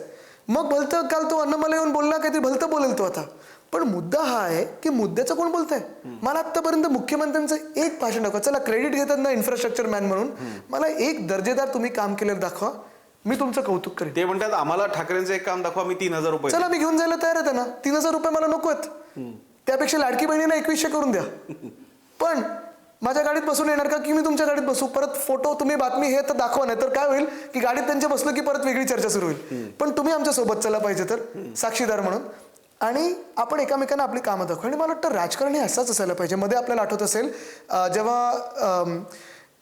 मग भलतं काल तो अन्नमला येऊन बोलला, काहीतरी भलतं बोलेल तो आता. पण मुद्दा हा आहे की मुद्द्याचं कोण बोलतंय? मला आतापर्यंत मुख्यमंत्र्यांचं एक भाषण दाखवा, चला क्रेडिट घेतात ना इन्फ्रास्ट्रक्चर मॅन म्हणून, मला एक दर्जेदार तुम्ही काम केलेलं दाखवा, मी तुमचं कौतुक करेन. ते म्हणतात आम्हाला ठाकरेंचं एक काम दाखवा, मी 3000 रुपये. चला मी घेऊन जायला तयार आहे त्यांना. 3000 रुपये मला नको आहेत, त्यापेक्षा लाडकी बहिणीला 2100 करून द्या. पण माझ्या गाडीत बसून येणार का की मी तुमच्या गाडीत बसू? परत फोटो तुम्ही बातमी हे तर दाखवा, नाही तर काय होईल की गाडीत त्यांच्या बसलो की परत वेगळी चर्चा सुरू होईल. पण तुम्ही आमच्या सोबत चला पाहिजे तर साक्षीदार म्हणून, आणि आपण एकामेकांना आपली कामं दाखवू. आणि मला वाटतं राजकारण हे असाच असायला पाहिजे. मध्ये आपल्याला आठवत असेल जेव्हा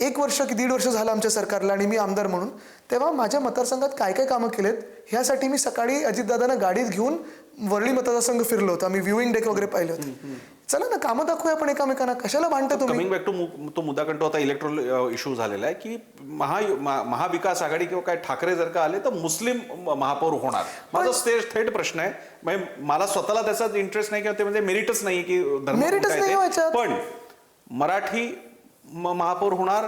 1 वर्ष की 1.5 वर्ष झालं आमच्या सरकारला आणि मी आमदार म्हणून, तेव्हा माझ्या मतदारसंघात काय काय कामं केलेत ह्यासाठी मी सकाळी अजितदादांना गाडीत घेऊन वरळी मतदारसंघ फिरलो होतो. आम्ही व्ह्यूइंग डेक वगैरे पाहिले होते. चला ना कामं दाखवूया आपण एकामेकांना, कशाला भांडता तुम्ही? कमिंग बॅक टू तो मुद्दा कंटो आता इलेक्ट्रोल इश्यू झालेला आहे की महाविकास आघाडी किंवा काय ठाकरे जर का आले तर मुस्लिम महापौर होणार. माझा थेट प्रश्न आहे, म्हणजे मला स्वतःला त्याचा इंटरेस्ट नाही किंवा ते म्हणजे मेरिटच नाही की पण मराठी महापौर होणार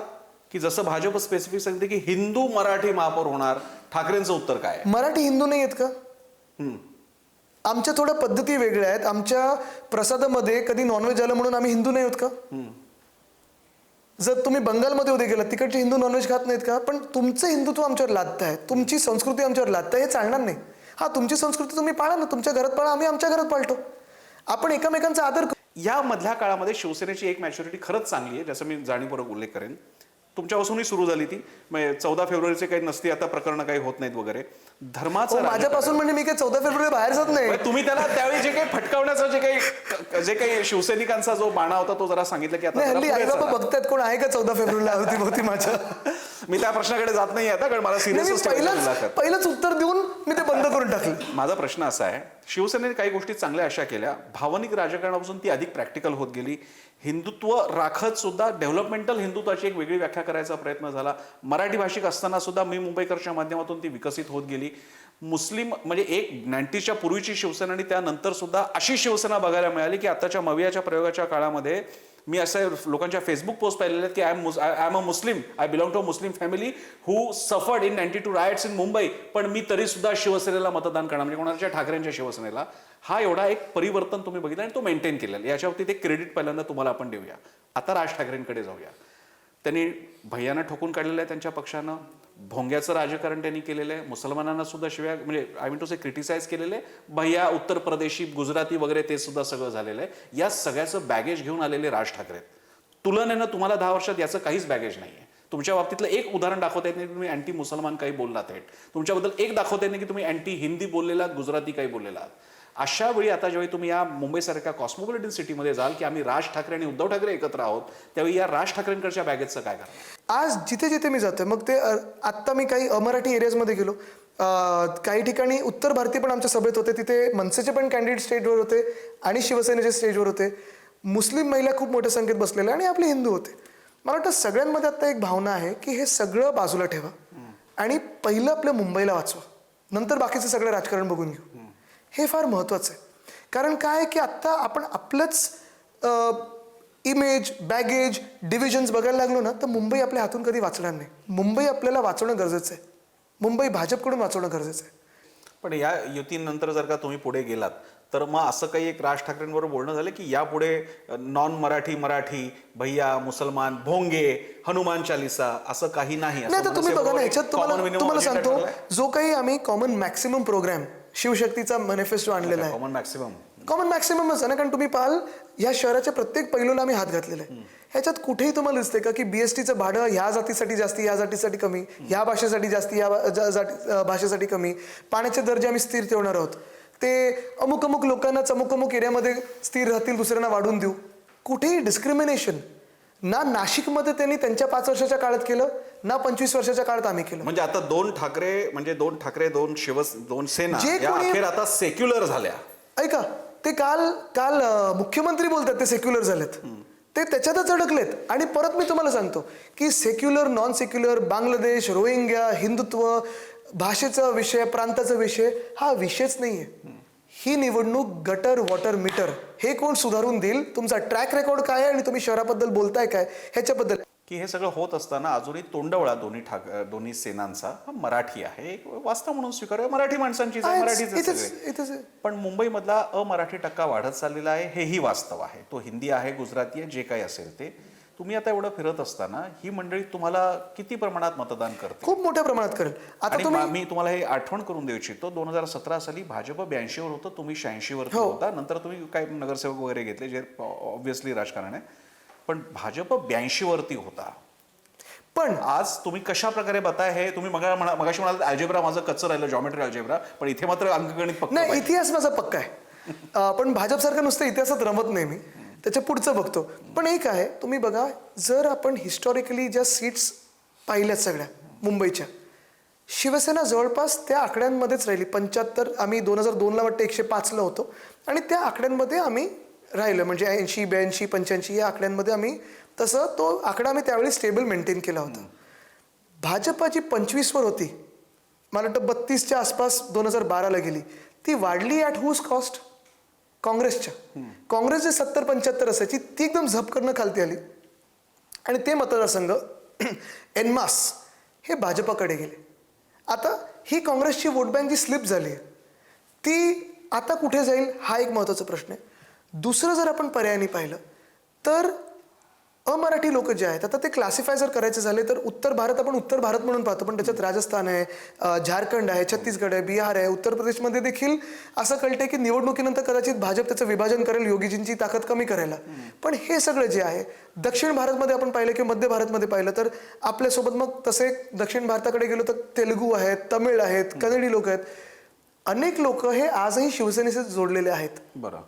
की जसं भाजप स्पेसिफिक सांगते की हिंदू मराठी महापौर होणार, ठाकरेंचं उत्तर काय? मराठी हिंदू नाही आहेत का? आमच्या थोड्या पद्धती वेगळ्या आहेत. आमच्या प्रसादामध्ये कधी नॉनव्हेज आलं म्हणून आम्ही हिंदू नाही होत का? जर तुम्ही बंगालमध्ये उद्या गेलात, तिकडचे हिंदू नॉनव्हेज खात नाहीत का? पण तुमचं हिंदुत्व आमच्यावर लादताय, तुमची संस्कृती आमच्यावर लादताय, हे चालणार नाही. हा, तुमची संस्कृती तुम्ही पाळा ना, तुमच्या घरात पाळा, आम्ही आमच्या घरात पाळतो. आपण एकामेकांचा आदर. या मधल्या काळामध्ये शिवसेनेची एक मॅच्युरिटी खरंच चांगली आहे, ज्याचा मी जाणीवपूर्वक उल्लेख करेन. तुमच्यापासूनही सुरू झाली ती, म्हणजे 14 फेब्रुवारीचे काही नसती आता प्रकरण काही होत नाहीत वगैरे. धर्माचं माझ्यापासून म्हणजे मी काही 14 फेब्रुवारी बाहेर जात नाही. तुम्ही त्याला त्यावेळी जे काही फटकावण्याचं जे काही शिवसैनिकांचा जो बाणा होता तो जरा सांगितलं की आता हल्ली आई बाबा बघतात कोण आहे का 14 फेब्रुवारीला होती माझ्या मी त्या प्रश्नाकडे जात नाही आता, कारण मला नाही, मी सिरियस पहिलंच उत्तर देऊन मी ते बंद करून टाकलं. माझा प्रश्न असा आहे, शिवसेनेने काही गोष्टी चांगल्या अशा केल्या, भावनिक राजकारणापासून ती अधिक प्रॅक्टिकल होत गेली. हिंदुत्व राखत सुद्धा डेव्हलपमेंटल हिंदुत्वाची एक वेगळी व्याख्या करायचा प्रयत्न झाला. मराठी भाषिक असताना सुद्धा मी मुंबईकरच्या माध्यमातून ती विकसित होत गेली. मुस्लिम म्हणजे एक 90च्या पूर्वीची शिवसेना आणि त्यानंतर सुद्धा अशी शिवसेना बघायला मिळाली की आताच्या मवियाच्या प्रयोगाच्या काळामध्ये मी असं लोकांच्या फेसबुक पोस्ट पाहिलेले आहेत की I am a Muslim, I belong to a Muslim family who suffered in 92 riots in Mumbai, पण मी तरी सुद्धा शिवसेनेला मतदान करणार, म्हणजे कोणाच्या ठाकरेंच्या शिवसेनेला. हा एवढा एक परिवर्तन तुम्ही बघितलं आणि तो मेंटेन केलेला. याच्या बाबतीत एक क्रेडिट पहिल्यांदा तुम्हाला आपण देऊया. आता राज ठाकरेंकडे जाऊया. त्यांनी भैयांना ठोकून काढलेलं आहे त्यांच्या पक्षानं, भोंग्याचं राजकारण त्यांनी केलेलं आहे, मुसलमानांना सुद्धा शिवाय म्हणजे I mean to say criticise केलेलं आहे. भैया उत्तर प्रदेशी, गुजराती वगैरे ते सुद्धा सगळं झालेलं आहे. या सगळ्याचं बॅगेज घेऊन आलेले राज ठाकरे. तुलनेनं तुम्हाला 10 वर्षात याचं काहीच बॅगेज नाही आहे. तुमच्या बाबतीतलं एक उदाहरण दाखवता येत नाही की तुम्ही अँटी मुसलमान काही बोललात थेट. तुमच्याबद्दल एक दाखवता येत नाही की तुम्ही अँटी हिंदी बोललेला, गुजराती काही बोललेला. अशा वेळी आता ज्यावेळी तुम्ही या मुंबईसारख्या कॉस्मोपॉलिटन सिटीमध्ये जाल की आम्ही राज ठाकरे आणि उद्धव ठाकरे एकत्र आहोत, त्यावेळी या राज ठाकरेंकडच्या बॅगेजचं काय करणार? आज जिथे जिथे मी जातोय, मग ते आत्ता मी काही अमराठी एरियाजमध्ये गेलो, काही ठिकाणी उत्तर भारतीय पण आमच्या सभेत होते, तिथे मनसेचे पण कॅन्डिडेट स्टेजवर होते आणि शिवसेनेचे स्टेजवर होते. मुस्लिम महिला खूप मोठ्या संख्येत बसलेल्या आणि आपले हिंदू होते. मला वाटतं सगळ्यांमध्ये आता एक भावना आहे की हे सगळं बाजूला ठेवा आणि पहिलं आपल्या मुंबईला वाचवा, नंतर बाकीचं सगळं राजकारण बघून घेऊ. हे फार महत्त्वाचं आहे. कारण काय आहे की आत्ता आपण आपलंच इमेज, बॅगेज, डिव्हिजन्स बघायला लागलो ना, तर मुंबई आपल्या हातून कधी वाचणार नाही. मुंबई आपल्याला वाचवणं गरजेचं आहे. मुंबई भाजपकडून वाचवणं गरजेचं आहे. पण या युतीनंतर जर का तुम्ही पुढे गेलात तर मग असं काही एक राज ठाकरेंबरोबर बोलणं झालं की यापुढे नॉन मराठी, भैया, मुसलमान, भोंगे, हनुमान चालिसा असं काही नाही? नाही, तर तुम्ही बघा ना, ह्याच्यात तुम्हाला सांगतो, जो काही आम्ही कॉमन मॅक्सिमम प्रोग्राम शिवशक्तीचा मॅनिफेस्टो आणलेला आहे, कॉमन मॅक्सिममच आहे ना. कारण तुम्ही पाहाल या शहराच्या प्रत्येक पैलूला आम्ही हात घातलेला आहे. ह्याच्यात कुठेही तुम्हाला दिसते का की बीएसटीचं भाडं ह्या जातीसाठी जास्ती, या जातीसाठी कमी, ह्या भाषेसाठी जास्ती, या भाषेसाठी कमी, पाण्याचे दर्जे आम्ही स्थिर ठेवणार आहोत, ते अमुक अमुक लोकांनाच अमुक अमुक एरियामध्ये स्थिर राहतील, दुसऱ्यांना वाढून देऊ. कुठेही डिस्क्रिमिनेशन ना नाशिकमध्ये त्यांनी त्यांच्या 5 वर्षाच्या काळात केलं, ना 25 वर्षाच्या काळात आम्ही केलं. म्हणजे आता दोन ठाकरे, दोन सेना या अखेर आता सेक्युलर झाल्या. ऐका, ते काल मुख्यमंत्री बोलतात ते सेक्युलर झालेत, ते त्याच्यातच अडकलेत. आणि परत मी तुम्हाला सांगतो की secular, non secular, Bangladesh, Rohingya, Hindutva, भाषेचा विषय, प्रांताचा विषय हा विषयच नाहीये. ही निवडणूक गटर, वॉटर, मीटर हे कोण सुधारून देईल, तुमचा ट्रॅक रेकॉर्ड काय आहे आणि तुम्ही शहराबद्दल बोलताय काय ह्याच्याबद्दल. की हे सगळं होत असताना अजूनही तोंडवळा दोन्ही सेनांचा हा मराठी आहे, एक वास्तव म्हणून स्वीकारूया, मराठी माणसांचीच आहे, मराठीच. पण मुंबईमधला अमराठी टक्का वाढत चाललेला आहे, हेही वास्तव आहे. तो हिंदी आहे, गुजराती आहे, जे काही असेल ते. तुम्ही आता एवढं फिरत असताना ही मंडळी तुम्हाला किती प्रमाणात मतदान करते? खूप मोठ्या प्रमाणात करेल. आता मी तुम्हाला हे आठवण करून देऊ इच्छितो, 2017 साली भाजप 82 वर होतं, तुम्ही 86 वर होता. नंतर तुम्ही काय नगरसेवक वगैरे घेतले, जे ऑब्व्हियसली राजकारण आहे, पण भाजप 82 वरती होता. पण आज तुम्ही कशा प्रकारे बताय हे तुम्ही मगाशी म्हणाल अल्जेब्रा माझं कच्चं राहिलं, जॉमेट्री अल्जेब्रा, पण इथे मात्र अंकगणित पक्का नाही. इतिहास माझा पक्का आहे, पण भाजपसारखं नुसतं इतिहासात रमत नाही मी, त्याच्या पुढचं बघतो. पण एक आहे, तुम्ही बघा, जर आपण हिस्टॉरिकली ज्या सीट्स पाहिल्यात सगळ्या मुंबईच्या, शिवसेना जवळपास त्या आकड्यांमध्येच राहिली. 75 आम्ही 2002ला वाटतं 105ला होतो आणि त्या आकड्यांमध्ये आम्ही राहिलो, म्हणजे 80, 82, 85 या आकड्यांमध्ये आम्ही तसं तो आकडा आम्ही त्यावेळी स्टेबल मेंटेन केला होता. भाजपाची 25 वर होती, मला वाटतं 32च्या आसपास 2012ला गेली. ती वाढली ॲट हुज कॉस्ट? काँग्रेसच्या. काँग्रेस जे 70-75 असायची ती एकदम झप करणं खालती आली आणि ते मतदारसंघ एनमास हे भाजपाकडे गेले. आता ही काँग्रेसची वोट बँक जी स्लिप झाली ती आता कुठे जाईल हा एक महत्त्वाचा प्रश्न आहे. दुसरं जर आपण पर्यायाने पाहिलं तर अमराठी लोक जे आहेत, आता ते क्लासिफाय जर करायचे झाले तर उत्तर भारत आपण उत्तर भारत म्हणून पाहतो, पण त्याच्यात राजस्थान आहे, झारखंड आहे, छत्तीसगड आहे, बिहार आहे, उत्तर प्रदेशमध्ये देखील असं कळतंय की निवडणुकीनंतर कदाचित भाजप त्याचं विभाजन करेल योगीजींची ताकद कमी करायला. पण हे सगळं जे आहे दक्षिण भारतमध्ये आपण पाहिलं किंवा मध्य भारतमध्ये पाहिलं तर आपल्यासोबत मग तसे दक्षिण भारताकडे गेलो तर तेलुगू आहेत, तमिळ आहेत, कन्नडी लोक आहेत. अनेक लोक हे आजही शिवसेनेशी जोडलेले आहेत. बरं.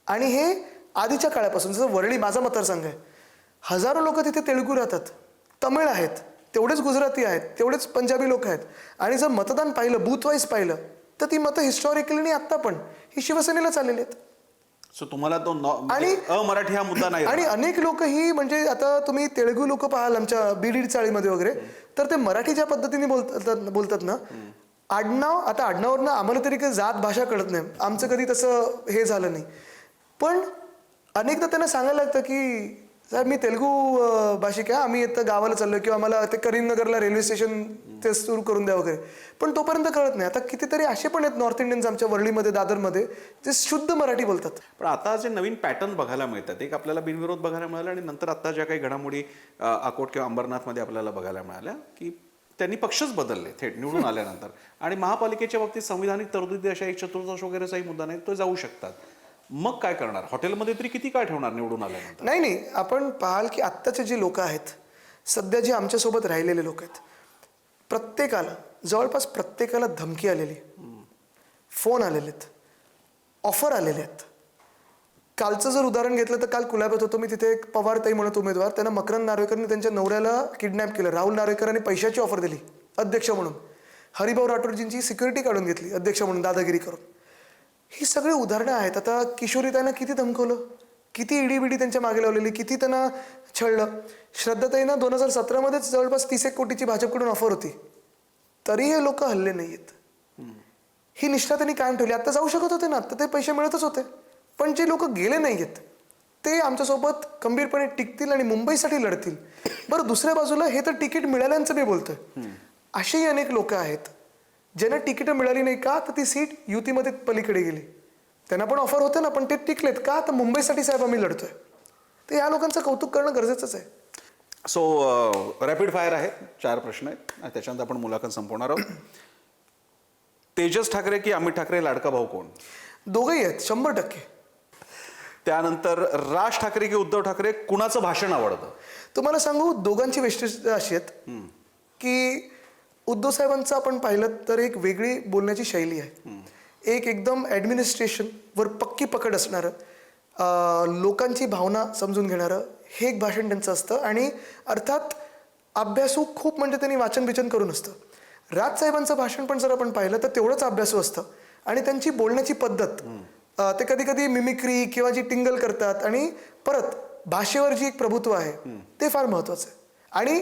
आणि हे आधीच्या काळापासून, जसं वरळी माझा मतदारसंघ आहे, हजारो लोक तिथे तेलुगू राहतात, तमिळ आहेत, तेवढेच गुजराती आहेत, तेवढेच पंजाबी लोक आहेत. आणि जर मतदान पाहिलं, बूथ वाईज पाहिलं, तर ती मतं हिस्टॉरिकली आणि आत्ता पण ही शिवसेनेला चाललेली आहेत. सो तुम्हाला तो म्हणजे अमराठी हा मुद्दा नाही आणि अनेक लोक ही म्हणजे आता तुम्ही तेलुगू लोक पाहाल आमच्या बीडी चाळीमध्ये वगैरे, तर ते मराठी ज्या पद्धतीने बोलतात ना, आता आडनावरनं आम्हाला तरी काही जात भाषा कळत नाही, आमचं कधी तसं हे झालं नाही. पण अनेकदा त्यांना सांगायला लागतं की साहेब मी तेलुगू भाषिक आहे, आम्ही इथं गावाला चाललो किंवा आम्हाला ते करीमनगरला रेल्वे स्टेशन ते सुरू करून द्या वगैरे. पण तोपर्यंत कळत नाही. आता कितीतरी असे पण आहेत नॉर्थ इंडियन्स आमच्या वरळीमध्ये, दादरमध्ये, जे शुद्ध मराठी बोलतात. पण आता जे नवीन पॅटर्न बघायला मिळतात, एक आपल्याला बिनविरोध बघायला मिळाला आणि नंतर आता ज्या काही घडामोडी अकोट किंवा अंबरनाथमध्ये आपल्याला बघायला मिळाल्या की त्यांनी पक्षच बदलले थेट निवडून आल्यानंतर. आणि महापालिकेच्या बाबतीत संविधानिक तरतुदी अशा एक चतुर्थांश वगैरेचाही मुद्दा नाही, तो जाऊ शकतात. मग काय करणार? हॉटेलमध्ये तरी किती काय ठेवणार निवडून आल्यानंतर? नाही, आपण पाहाल की आत्ताचे जे लोक आहेत, सध्या जे आमच्यासोबत राहिलेले लोक आहेत, प्रत्येकाला, जवळपास प्रत्येकाला धमकी आलेली, फोन आलेले आहेत, ऑफर आलेले आहेत. कालचं जर उदाहरण घेतलं तर काल कुलाब्यात होतो मी, तिथे एक पवारताई म्हणत उमेदवार, त्यांना मकरंद नार्वेकरने त्यांच्या नवऱ्याला किडनॅप केलं. राहुल नार्वेकरांनी पैशाची ऑफर दिली अध्यक्ष म्हणून. हरिभाऊ राठोडजींची सिक्युरिटी काढून घेतली अध्यक्ष म्हणून दादागिरी करून. ही सगळी उदाहरणं आहेत. आता किशोरीताईंना किती धमकवलं, किती ईडीबीडी त्यांच्या मागे लावलेली, किती त्यांना छळलं. श्रद्धाताईंना 2017मध्येच जवळपास 30 कोटीची भाजपकडून ऑफर होती, तरी हे लोक हल्ले नाही आहेत. ही निष्ठा त्यांनी कायम ठेवली. आता जाऊ शकत होते ना, आता ते पैसे मिळतच होते. पण जे लोक गेले नाही आहेत ते आमच्यासोबत खंबीरपणे टिकतील आणि मुंबईसाठी लढतील. बरं, दुसऱ्या बाजूला हे तर तिकीट मिळाल्यांचं मी बोलतोय, असेही अनेक लोक आहेत ज्यांना तिकीटं मिळाली नाही. का? तर ती सीट युतीमध्ये पलीकडे गेली. त्यांना पण ऑफर होते ना, पण ते टिकलेत का? तर मुंबईसाठी साहेब आम्ही लढतोय. तर या लोकांचं कौतुक करणं गरजेचंच आहे. सो रॅपिड फायर आहे, 4 प्रश्न आहेत आणि त्याच्यानंतर आपण मुलाखत संपवणार आहोत. तेजस ठाकरे की अमित ठाकरे लाडका भाऊ कोण? दोघंही आहेत 100%. त्यानंतर राज ठाकरे की उद्धव ठाकरे, कुणाचं भाषण आवडतं? तुम्हाला सांगू, दोघांची वैशिष्ट्य अशी आहेत की उद्धव साहेबांचं आपण पाहिलं तर एक वेगळी बोलण्याची शैली आहे. एक एकदम ॲडमिनिस्ट्रेशनवर पक्की पकड असणारं, लोकांची भावना समजून घेणारं हे एक भाषण त्यांचं असतं. आणि अर्थात अभ्यासू खूप, म्हणजे त्यांनी वाचन बिचन करून असतं. राजसाहेबांचं भाषण पण जर आपण पाहिलं तर तेवढंच अभ्यासू असतं. आणि त्यांची बोलण्याची पद्धत, ते कधी कधी मिमिक्री किंवा जी टिंगल करतात, आणि परत भाषेवर जी एक प्रभुत्व आहे ते फार महत्त्वाचं आहे. आणि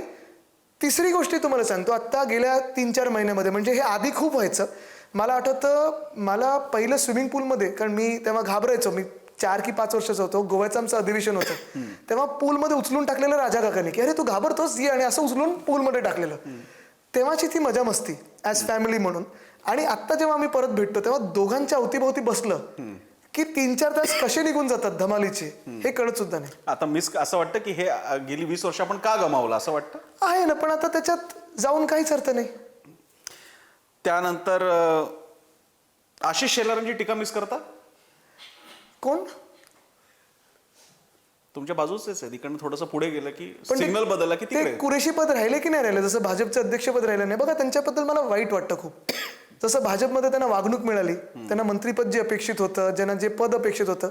तिसरी गोष्ट तुम्हाला सांगतो, आत्ता गेल्या 3-4 महिन्यामध्ये, म्हणजे हे आधी खूप व्हायचं, मला आठवतं, मला पहिलं स्विमिंग पूलमध्ये, कारण मी तेव्हा घाबरायचो, मी 4 की 5 वर्षाचा होतो, गोव्याचं आमचं अधिवेशन होतं, तेव्हा पूलमध्ये उचलून टाकलेलं राजा काकांनी की अरे तू घाबरतोस ये, आणि असं उचलून पूलमध्ये टाकलेलं. तेव्हाची ती मजा मस्ती ॲज फॅमिली म्हणून. आणि आत्ता जेव्हा आम्ही परत भेटतो तेव्हा दोघांच्या अवतीभोवती बसलं की 3-4 तास कसे निघून जातात धमालीचे हे कळत सुद्धा नाही. आता असं वाटतं की हे गेली 20 वर्ष आपण का गमावलं असं वाटतं? आहे ना, पण आता त्याच्यात जाऊन काहीच अर्थ नाही. त्यानंतर आशिष शेलारांची टीका मिस करता? कोण? तुमच्या बाजूचेच आहे, तिकडनं थोडंसं पुढे गेलं की सिग्नल बदलला की ते कुरेशी पद राहिले की नाही राहिले, जसं भाजपचं अध्यक्षपद राहिलं नाही. बघा, त्यांच्याबद्दल मला वाईट वाटतं खूप. जसं भाजपमध्ये त्यांना वागणूक मिळाली, त्यांना मंत्रीपद जे अपेक्षित होतं, ज्यांना जे पद अपेक्षित होतं,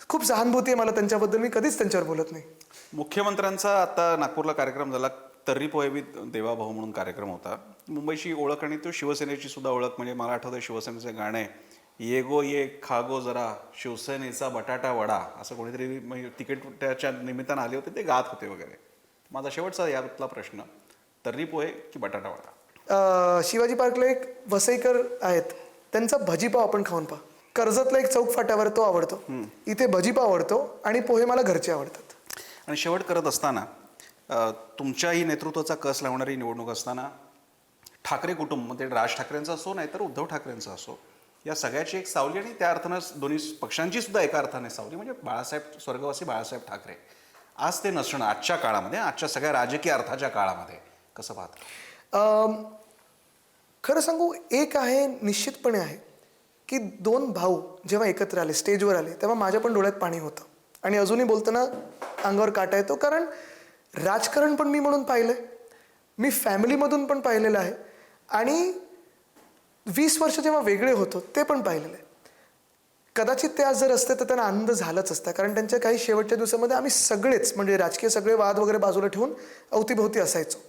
खूप सहानुभूती आहे मला त्यांच्याबद्दल. मी कधीच त्यांच्यावर बोलत नाही. मुख्यमंत्र्यांचा आता नागपूरला कार्यक्रम झाला, तर्री पोहे विथ देवाभाऊ म्हणून कार्यक्रम होता. मुंबईची ओळख आणि तो शिवसेनेची सुद्धा ओळख, म्हणजे मला आठवतं शिवसेनेचे गाणे, ये गो ये खागो जरा शिवसेनेचा बटाटा वडा, असं कोणीतरी तिकीट त्याच्या निमित्तानं आले होते, ते गात होते वगैरे. माझा शेवटचा यातला प्रश्न, तर्री पोहे की बटाटा वडा? शिवाजी पार्कला एक वसईकर आहेत, त्यांचा भजीपाव आपण खाऊन पहा. कर्जतला एक चौक फाट्यावर तो आवडतो, इथे भजीपाव आवडतो, आणि पोहे मला घरचे आवडतात. आणि शेवट करत असताना, तुमच्याही नेतृत्वाचा कस लावणारी निवडणूक असताना, ठाकरे कुटुंब म्हणजे राज ठाकरेंचा असो नाहीतर उद्धव ठाकरेंचा असो, या सगळ्याची एक सावली, आणि त्या अर्थानं दोन्ही पक्षांची सुद्धा एका अर्थाने सावली, म्हणजे बाळासाहेब, स्वर्गवासी बाळासाहेब ठाकरे. आज ते नसणं आजच्या काळामध्ये, आजच्या सगळ्या राजकीय अर्थाच्या काळामध्ये कसं पाहता? खरं सांगू, एक आहे, निश्चितपणे आहे की 2 भाऊ जेव्हा एकत्र आले, स्टेजवर आले, तेव्हा माझ्या पण डोळ्यात पाणी होतं. आणि अजूनही बोलताना अंगावर काटा येतो, कारण राजकारण पण मी म्हणून पाहिलंय, मी फॅमिलीमधून पण पाहिलेलं आहे, आणि 20 वर्ष जेव्हा वेगळे होतो ते पण पाहिलेलं आहे. कदाचित ते आज जर असते तर त्यांना आनंद झालाच असता, कारण त्यांच्या काही शेवटच्या दिवसामध्ये आम्ही सगळेच, म्हणजे राजकीय सगळे वाद वगैरे बाजूला ठेवून अवतीभोवती असायचो.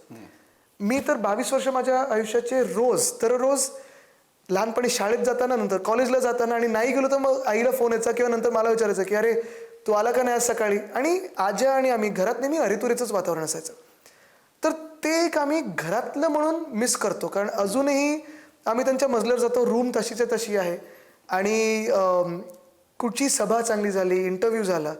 मी तर 22 वर्ष माझ्या आयुष्याचे दररोज लहानपणी शाळेत जाताना, नंतर कॉलेजला जाताना, आणि नाही गेलो तर मग आईला फोन यायचा किंवा नंतर मला विचारायचं की अरे तू आला का नाही आज सकाळी. आणि आज्या आणि आम्ही घरात नेहमी हरितुरीचंच वातावरण असायचं. तर ते एक आम्ही घरातलं म्हणून मिस करतो, कारण अजूनही आम्ही त्यांच्या मजल्यावर जातो, रूम तशीच्या तशी आहे. आणि कुठची सभा चांगली झाली, इंटरव्ह्यू झाला,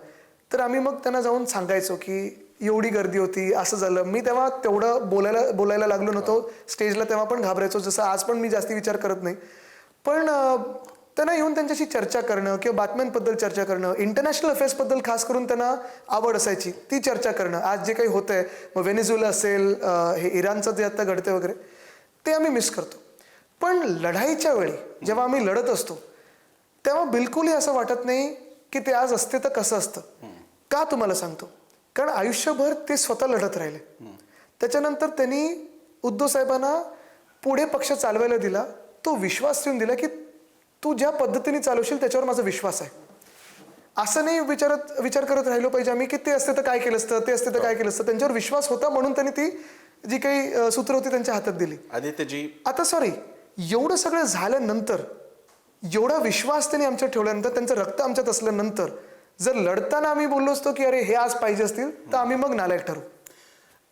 तर आम्ही मग त्यांना जाऊन सांगायचो की एवढी गर्दी होती, असं झालं. मी तेव्हा तेवढं बोलायला लागलो नव्हतो स्टेजला, तेव्हा पण घाबरायचो, जसं आज पण मी जास्ती विचार करत नाही. पण त्यांना येऊन त्यांच्याशी चर्चा करणं किंवा बातम्यांबद्दल चर्चा करणं, इंटरनॅशनल अफेअर्सबद्दल खास करून त्यांना आवड असायची, ती चर्चा करणं. आज जे काही होतंय, मग व्हेनेझुएला असेल, हे इराणचं जे आता घडतंय वगैरे, ते आम्ही मिस करतो. पण लढाईच्या वेळी जेव्हा आम्ही लढत असतो तेव्हा बिलकुलही असं वाटत नाही की ते आज असते तर कसं असतं. का तुम्हाला सांगतो, कारण आयुष्यभर ते स्वतः लढत राहिले. त्याच्यानंतर त्यांनी उद्धव साहेबांना पुढे पक्ष चालवायला दिला, तो विश्वास देऊन दिला की तू ज्या पद्धतीने चालवशील त्याच्यावर माझा विश्वास आहे. असं नाही विचार करत राहिलो पाहिजे आम्ही की ते असते तर काय केलं असतं, ते असते तर काय केलं असतं. त्यांच्यावर विश्वास होता म्हणून त्यांनी ती जी काही सूत्र होती त्यांच्या हातात दिली. आदित्यजी, आता एवढं सगळं झाल्यानंतर, एवढा विश्वास त्यांनी आमच्यावर ठेवल्यानंतर, त्यांचं रक्त आमच्यात असल्यानंतर, जर लढताना आम्ही बोललो असतो की अरे हे आज पाहिजे असतील, तर आम्ही मग नालायक ठरू.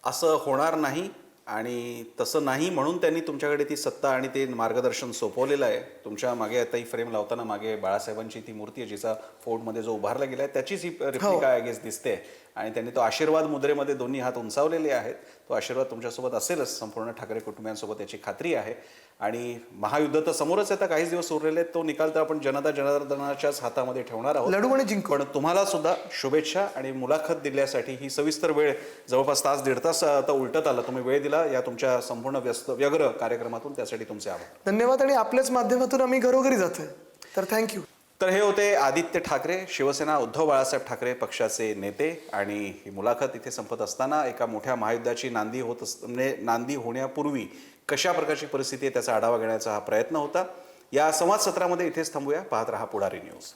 असं होणार नाही. आणि तसं नाही म्हणून त्यांनी तुमच्याकडे ती सत्ता आणि ते मार्गदर्शन सोपवलेलं आहे. तुमच्या मागे आता ही फ्रेम लावताना मागे बाळासाहेबांची ती मूर्ती आहे, जिचा फोर्टमध्ये जो उभारला गेला आहे, त्याचीच ही रिप्लिका आय गेस दिसते. आणि त्यांनी तो आशीर्वाद मुद्रेमध्ये दोन्ही हात उंचावलेले आहेत. तो आशीर्वाद तुमच्यासोबत असेलच, संपूर्ण ठाकरे कुटुंबियांसोबत याची खात्री आहे. आणि महायुद्ध तर समोरच आता काहीच दिवस उरलेले आहेत. तो निकाल तर आपण जनता जनार्दनाच्याच हातामध्ये ठेवणार आहोत, लढू आणि जिंकू. पण तुम्हाला सुद्धा शुभेच्छा आणि मुलाखत दिल्यासाठी. ही सविस्तर वेळ, जवळपास तास दीड तास आता उलटत आला, तुम्ही वेळ दिला या तुमच्या संपूर्ण व्यग्र कार्यक्रमातून, त्यासाठी तुमचे आभार. धन्यवाद. आणि आपल्याच माध्यमातून आम्ही घरोघरी जातोय, तर थँक्यू. तर हे होते आदित्य ठाकरे, शिवसेना उद्धव बाळासाहेब ठाकरे पक्षाचे नेते. आणि ही मुलाखत इथे संपत असताना एका मोठ्या महायुद्धाची नांदी होण्यापूर्वी कशा प्रकारची परिस्थिती आहे त्याचा आढावा घेण्याचा हा प्रयत्न होता. या संवाद सत्रामध्ये इथेच थांबूया. पाहत रहा पुढारी न्यूज.